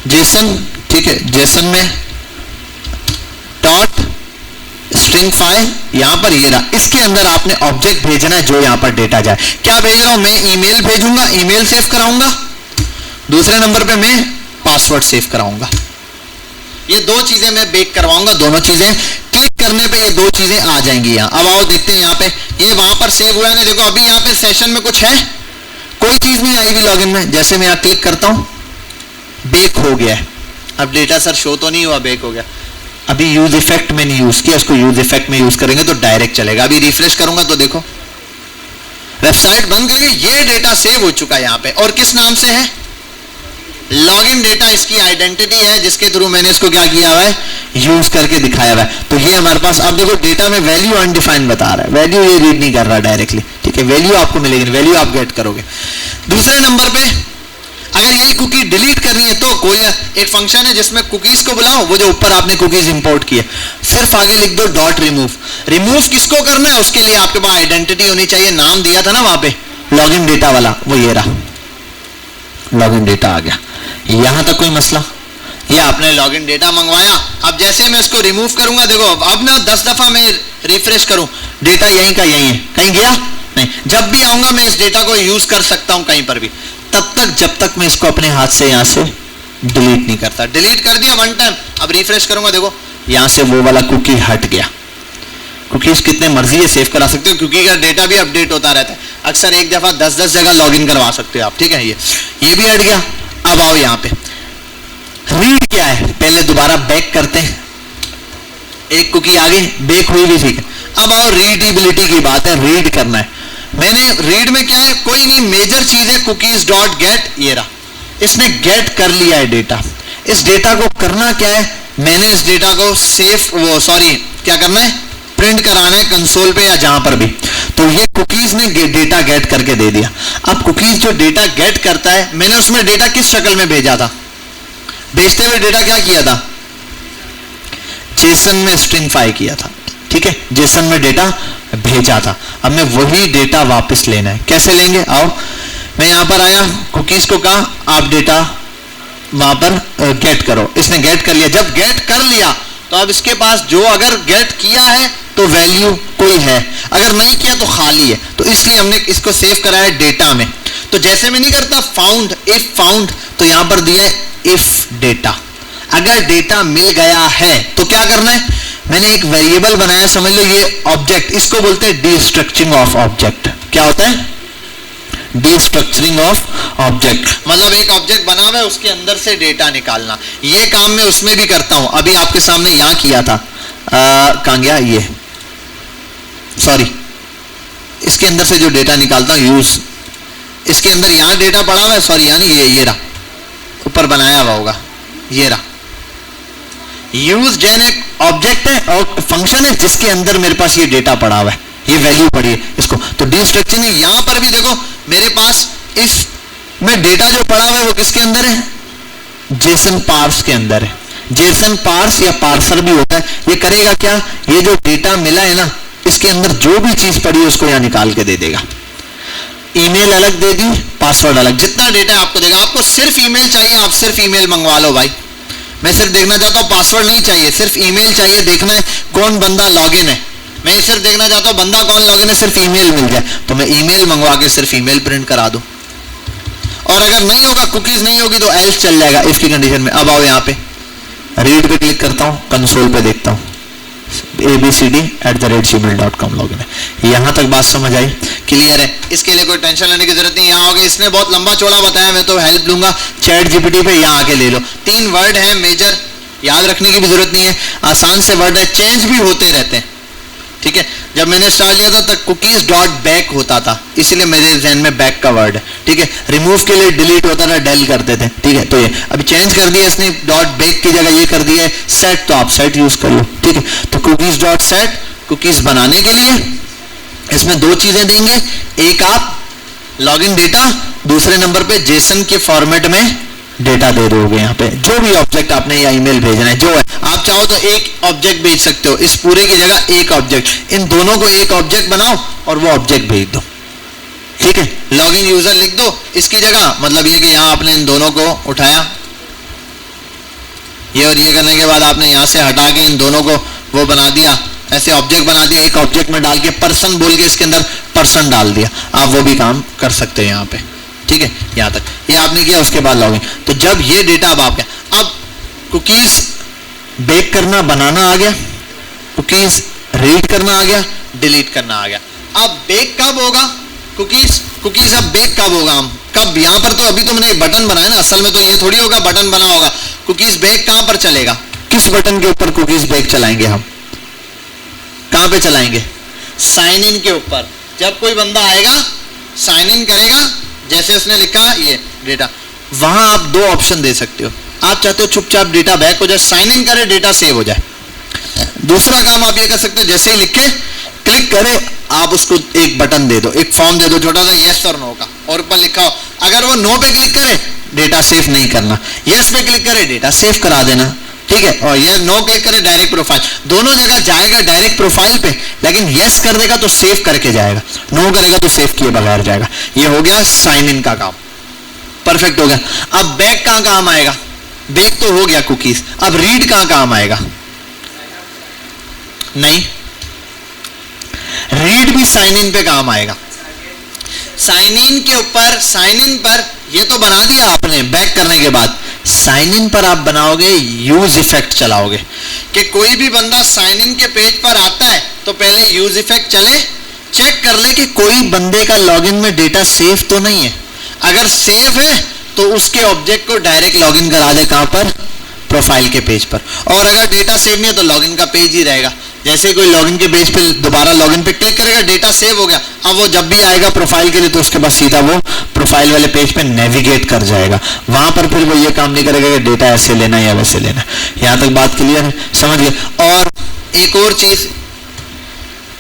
जेसन, ठीक है, जेसन में डॉट स्ट्रिंग फाइल, यहां पर ये रहा, इसके अंदर आपने ऑब्जेक्ट भेजना है जो यहां पर डेटा जाए। क्या भेज रहा हूं मैं, ईमेल भेजूंगा, ईमेल सेव कराऊंगा, दूसरे नंबर पे मैं पासवर्ड सेव कराऊंगा। ये 2 चीजें मैं बेक करवाऊंगा, दोनों चीजें क्लिक करने पे ये 2 चीजें आ जाएंगी यहां। अब आओ देखते हैं यहां पे, ये वहां पर सेव हुआ है ना, देखो अभी यहां पे सेशन में कुछ है, कोई चीज नहीं आई भी लॉगिन में। जैसे मैं यहां क्लिक करता हूं, बेक हो गया है। अब डेटा सर शो तो नहीं हुआ, बेक हो गया। अभी यूज इफेक्ट में नहीं यूज किया, इसको यूज इफेक्ट में यूज करेंगे तो डायरेक्ट चलेगा। अभी रिफ्रेश करूंगा तो देखो वेबसाइट बंद करके ये डेटा सेव हो चुका है यहां पे, और किस नाम से है, लॉगिन डेटा इसकी आइडेंटिटी है जिसके थ्रू मैंने इसको क्या किया हुआ है, यूज करके दिखाया हुआ है। तो ये हमारे पास, अब देखो डेटा में वैल्यू अनडिफाइंड बता रहा है, वैल्यू ये रीड नहीं कर रहा डायरेक्टली, ठीक है, वैल्यू आपको मिलेगी, वैल्यू आप गेट करोगे। दूसरे नंबर पे अगर ये कुकी डिलीट करनी है तो कोई एक फंक्शन है जिसमें कुकीज को बुलाओ, वो जो ऊपर आपने कुकीज इंपोर्ट किए, सिर्फ आगे लिख दो डॉट रिमूव। रिमूव किसको करना है, उसके लिए आपके पास आइडेंटिटी होनी चाहिए, नाम दिया था ना वहां पे लॉगिन डेटा वाला, वो ये रहा, लॉगिन डेटा आ गया। यहां तक कोई मसला? ये आपने लॉगिन डेटा मंगवाया, अब जैसे मैं इसको रिमूव करूंगा, देखो अब ना 10 दफा मैं रिफ्रेश करूं, डेटा यहीं का यहीं है, कहीं गया नहीं। जब भी आऊंगा मैं इस डेटा को यूज कर सकता हूं कहीं पर भी, तब तक जब तक मैं इसको अपने हाथ से यहां से डिलीट नहीं करता। डिलीट कर दिया वन टाइम, अब रिफ्रेश करूंगा, देखो यहां से वो वाला कुकी हट गया। कुकीज कितने मर्जी है सेव करा सकते हो, क्योंकि का डेटा भी अपडेट होता रहता है, अक्सर एक दफा 10-10 जगह लॉगिन करवा सकते हो आप, ठीक है। ये भी हट गया। अब आओ यहाँ पे रीड क्या है, पहले दोबारा बैक करते हैं, एक कुकी आगे बैक हुई भी, ठीक है। अब आओ रीडेबिलिटी की बात है, रीड करना है। मैंने रीड में क्या है, कोई नहीं, मेजर चीज है कुकीज डॉट गेट, ये रहा, इसने गेट कर लिया है डेटा। इस डेटा को करना क्या है, मैंने इस डेटा को सेव क्या करना है, प्रिंट कराना है कंसोल पे या जहां पर भी। तो ये कुकीज ने डेटा गेट करके दे दिया। अब कुकीज जो डेटा गेट करता है, मैंने उसमें डेटा किस शक्ल में भेजा था, भेजते हुए डेटा क्या किया था, जेसन में स्ट्रिंगफाई किया था, ठीक है, जेसन में डेटा भेजा था। अब मैं वही डेटा वापस लेना है, कैसे लेंगे, आओ मैं यहां पर आया, कुकीज को कहा आप डेटा वहां पर गेट करो, इसने गेट कर लिया। जब गेट कर लिया तो अब इसके पास जो अगर गेट किया है तो वैल्यू कोई है, अगर नहीं किया तो खाली है, तो इसलिए हमने इसको सेव कराया डेटा में। तो जैसे मैं नहीं करता फाउंड, इफ फाउंड, तो यहां पर दिया इफ डेटा, अगर डेटा मिल गया है तो क्या करना है, मैंने एक वेरिएबल बनाया, समझ लो ये ऑब्जेक्ट, इसको बोलते हैं डीस्ट्रक्चरिंग ऑफ ऑब्जेक्ट। क्या होता है, डीस्ट्रक्चरिंग ऑफ ऑब्जेक्ट, मतलब एक ऑब्जेक्ट बना हुआ है उसके अंदर से डेटा निकालना। ये काम मैं उसमें भी करता हूं, अभी आपके सामने यहां किया था, कहां गया ये, सॉरी, इसके अंदर से जो डेटा निकालता हूं यूज, इसके अंदर यहां डेटा पड़ा हुआ है, सॉरी यानी ये रहा, ऊपर बनाया हुआ होगा, ये रहा। यूज जैन एक ऑब्जेक्ट है और फंक्शन है जिसके अंदर मेरे पास ये डेटा पड़ा हुआ है, ये वैल्यू पड़ी है इसको, तो डीस्ट्रक्चरिंग यहां पर भी देखो मेरे पास इस में डेटा जो पड़ा हुआ है वो किसके अंदर है, जेसन पार्स के अंदर है। जेसन पार्स या पार्सर भी होता है, ये करेगा क्या, ये जो डेटा मिला है ना, इसके अंदर जो भी चीज पड़ी है उसको यहां निकाल के दे देगा। ईमेल अलग दे दी, पासवर्ड अलग, जितना डेटा आपको देगा। आपको सिर्फ ईमेल चाहिए, आप सिर्फ ईमेल मंगवा लो भाई, मैं सिर्फ देखना चाहता हूं, पासवर्ड नहीं चाहिए, सिर्फ ईमेल चाहिए, देखना है कौन बंदा लॉगिन है, मैं सिर्फ देखना चाहता हूं बंदा कौन लॉगिन है, सिर्फ ईमेल मिल जाए, तो मैं ईमेल मंगवा के सिर्फ ईमेल प्रिंट करा दूं। और अगर नहीं होगा, कुकीज नहीं होगी, तो एल्स चल जाएगा इफ की कंडीशन में। अब आओ यहाँ पे रीड पे क्लिक करता हूं, कंसोल पे देखता हूं abcd@gmail.com लॉगिन है। यहां तक बात समझ आई, क्लियर है, इसके लिए कोई टेंशन लेने की जरूरत नहीं। यहाँ होगा, इसने बहुत लंबा चौड़ा बताया, मैं तो हेल्प लूंगा चैट जीपीटी पे, यहाँ आके ले लो। 3 वर्ड है मेजर, याद रखने की भी जरूरत नहीं है, आसान से वर्ड है, चेंज भी होते रहते हैं, ठीक है। जब मैंने स्टार्ट किया था तब कुकीज डॉट बैक होता था, इसलिए मेरे जहन में बैक का वर्ड है, ठीक है। रिमूव के लिए डिलीट होता था, डेल करते थे, ठीक है। तो ये अभी चेंज कर दिया इसने, डॉट बैक की जगह ये कर दिया है सेट, तो आप सेट यूज कर लो, ठीक है। तो कुकीज डॉट सेट, कुकीज बनाने के लिए इसमें 2 चीजें देंगे, एक आप लॉगिन डेटा, दूसरे नंबर पे जेसन के फॉर्मेट में डेटा दे दोगे। यहाँ पे जो भी ऑब्जेक्ट आपने या ईमेल भेजना है, जो है, आप चाहो तो एक ऑब्जेक्ट भेज सकते हो, इस पूरे की जगह एक ऑब्जेक्ट, इन दोनों को एक ऑब्जेक्ट बनाओ और वो ऑब्जेक्ट भेज दो, ठीक है। लॉगिन यूजर लिख दो इसकी जगह, मतलब ये कि यहाँ आपने इन दोनों को उठाया, ये और ये करने के बाद आपने यहाँ से हटा के इन दोनों को वो बना दिया, ऐसे ऑब्जेक्ट बना दिया, एक ऑब्जेक्ट में डाल के पर्सन बोल के इसके अंदर पर्सन डाल दिया, आप वो भी काम कर सकते हैं यहाँ पे, ठीक है। यहां तक ये आपने किया, उसके बाद लॉगिन। तो जब ये डेटा अब आपका, अब कुकीज बेक करना बनाना आ गया, कुकीज रीड करना आ गया, डिलीट करना आ गया। अब बेक कब होगा कुकीज अब बेक कब होगा, हम कब, यहां पर तो अभी तो मैंने बटन बनाया ना, असल में तो ये थोड़ी होगा बटन बना होगा। कुकीज बेक कहां पर चलेगा, किस बटन के ऊपर कुकीज बेक चलाएंगे हम, कहां पे चलाएंगे, साइन इन के ऊपर। जब कोई बंदा आएगा साइन इन करेगा, जैसे उसने लिखा ये डेटा, वहां आप 2 ऑप्शन दे सकते हो। आप चाहते हो चुपचाप डेटा बैक हो जाए, साइन इन करे, डेटा सेव हो जाए। दूसरा काम आप ये कर सकते हो, जैसे ही लिखे क्लिक करे, आप उसको एक बटन दे दो, एक फॉर्म दे दो छोटा सा, यस और नो का, और ऊपर लिखा हो, अगर वो नो पे क्लिक करे डेटा सेव नहीं करना, यस पे क्लिक करे डेटा सेव करा देना, ठीक है। और ये नो क्लिक करे डायरेक्ट प्रोफाइल, दोनों जगह जाएगा डायरेक्ट प्रोफाइल पे, लेकिन यस कर देगा तो सेव करके जाएगा, नो करेगा तो सेव किए बगैर जाएगा। ये हो गया साइन इन का काम, परफेक्ट हो गया। अब बैक कहां काम आएगा? बैक तो हो गया कुकीज, अब रीड कहां काम आएगा? नहीं, रीड भी साइन इन पे काम आएगा। साइन इन के ऊपर, साइन इन पर ये तो बना दिया आपने बैक करने के बाद, साइन इन पर आप बनाओगे यूज इफेक्ट चलाओगे कि कोई भी बंदा साइन इन के पेज पर आता है तो पहले यूज इफेक्ट चले, चेक कर ले कि कोई बंदे का लॉगिन में डेटा सेव तो नहीं है। अगर सेव है तो उसके ऑब्जेक्ट को डायरेक्ट लॉगिन करा दे, कहां पर? प्रोफाइल के पेज पर। और अगर डेटा सेव नहीं है तो लॉगिन का पेज ही रहेगा। जैसे कोई लॉगिन के पेज पे दोबारा लॉगिन पे क्लिक करेगा, डेटा सेव हो गया, अब वो जब भी आएगा प्रोफाइल के लिए तो उसके बाद सीधा वो प्रोफाइल वाले पेज पे नेविगेट कर जाएगा। वहां पर फिर वो ये काम नहीं करेगा कि डेटा ऐसे लेना या वैसे लेना। यहां तक बात क्लियर है? समझ गए? और एक और चीज,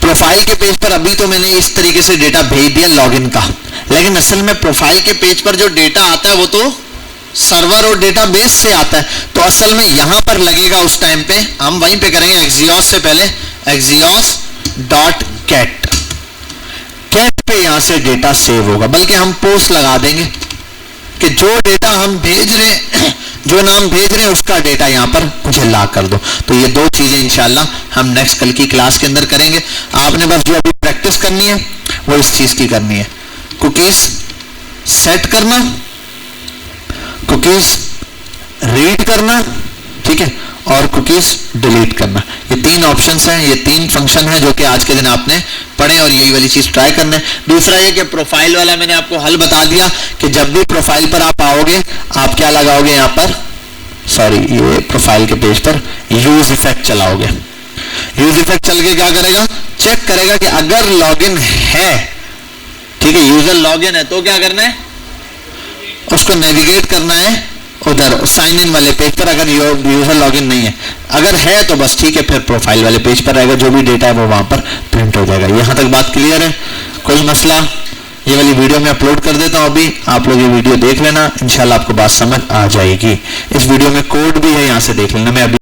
प्रोफाइल के पेज पर अभी तो मैंने इस तरीके से डेटा भेज दिया लॉगिन का, लेकिन असल में प्रोफाइल के पेज पर जो डेटा आता है वो तो सर्वर और डेटाबेस से आता है। तो असल में यहां पर लगेगा उस टाइम पे, हम वहीं पे करेंगे एक्सियोस से पहले axios.get, गेट पे यहां से डेटा सेव होगा। बल्कि हम पोस्ट लगा देंगे कि जो डेटा हम भेज रहे जो नाम भेज रहे हैं उसका डेटा यहां पर मुझे ला कर दो। तो ये दो चीजें इंशाल्लाह हम नेक्स्ट कल की क्लास के अंदर करेंगे। आपने बस जो अभी प्रैक्टिस करनी है वो इस चीज की करनी है, कुकीज सेट करना, कुकीज रीड करना, ठीक है, और कुकीज डिलीट करना। ये तीन ऑप्शंस हैं, ये तीन फंक्शन हैं जो कि आज के दिन आपने पढ़े और यही वाली चीज ट्राई करना है। दूसरा ये कि प्रोफाइल वाला मैंने आपको हल बता दिया कि जब भी प्रोफाइल पर आप आओगे आप क्या लगाओगे यहाँ पर, सॉरी ये प्रोफाइल के पेज पर यूज इफेक्ट चलाओगे। यूज इफेक्ट चल के क्या करेगा? चेक करेगा कि अगर लॉगिन है, ठीक है, यूजर लॉगिन है तो क्या करना है? उसको नेविगेट करना है उधर साइन इन वाले पेज पर। अगर यूजर लॉगिन नहीं है, अगर है तो बस ठीक है, फिर प्रोफाइल वाले पेज पर रहेगा, जो भी डेटा है वो वहां पर प्रिंट हो जाएगा। यहां तक बात क्लियर है? कोई मसला? ये वाली वीडियो मैं अपलोड कर देता हूं अभी, आप लोग ये वीडियो देख लेना, इंशाल्लाह आपको बात समझ आ जाएगी। इस वीडियो में कोड भी है, यहां से देख लेना। मैं अभी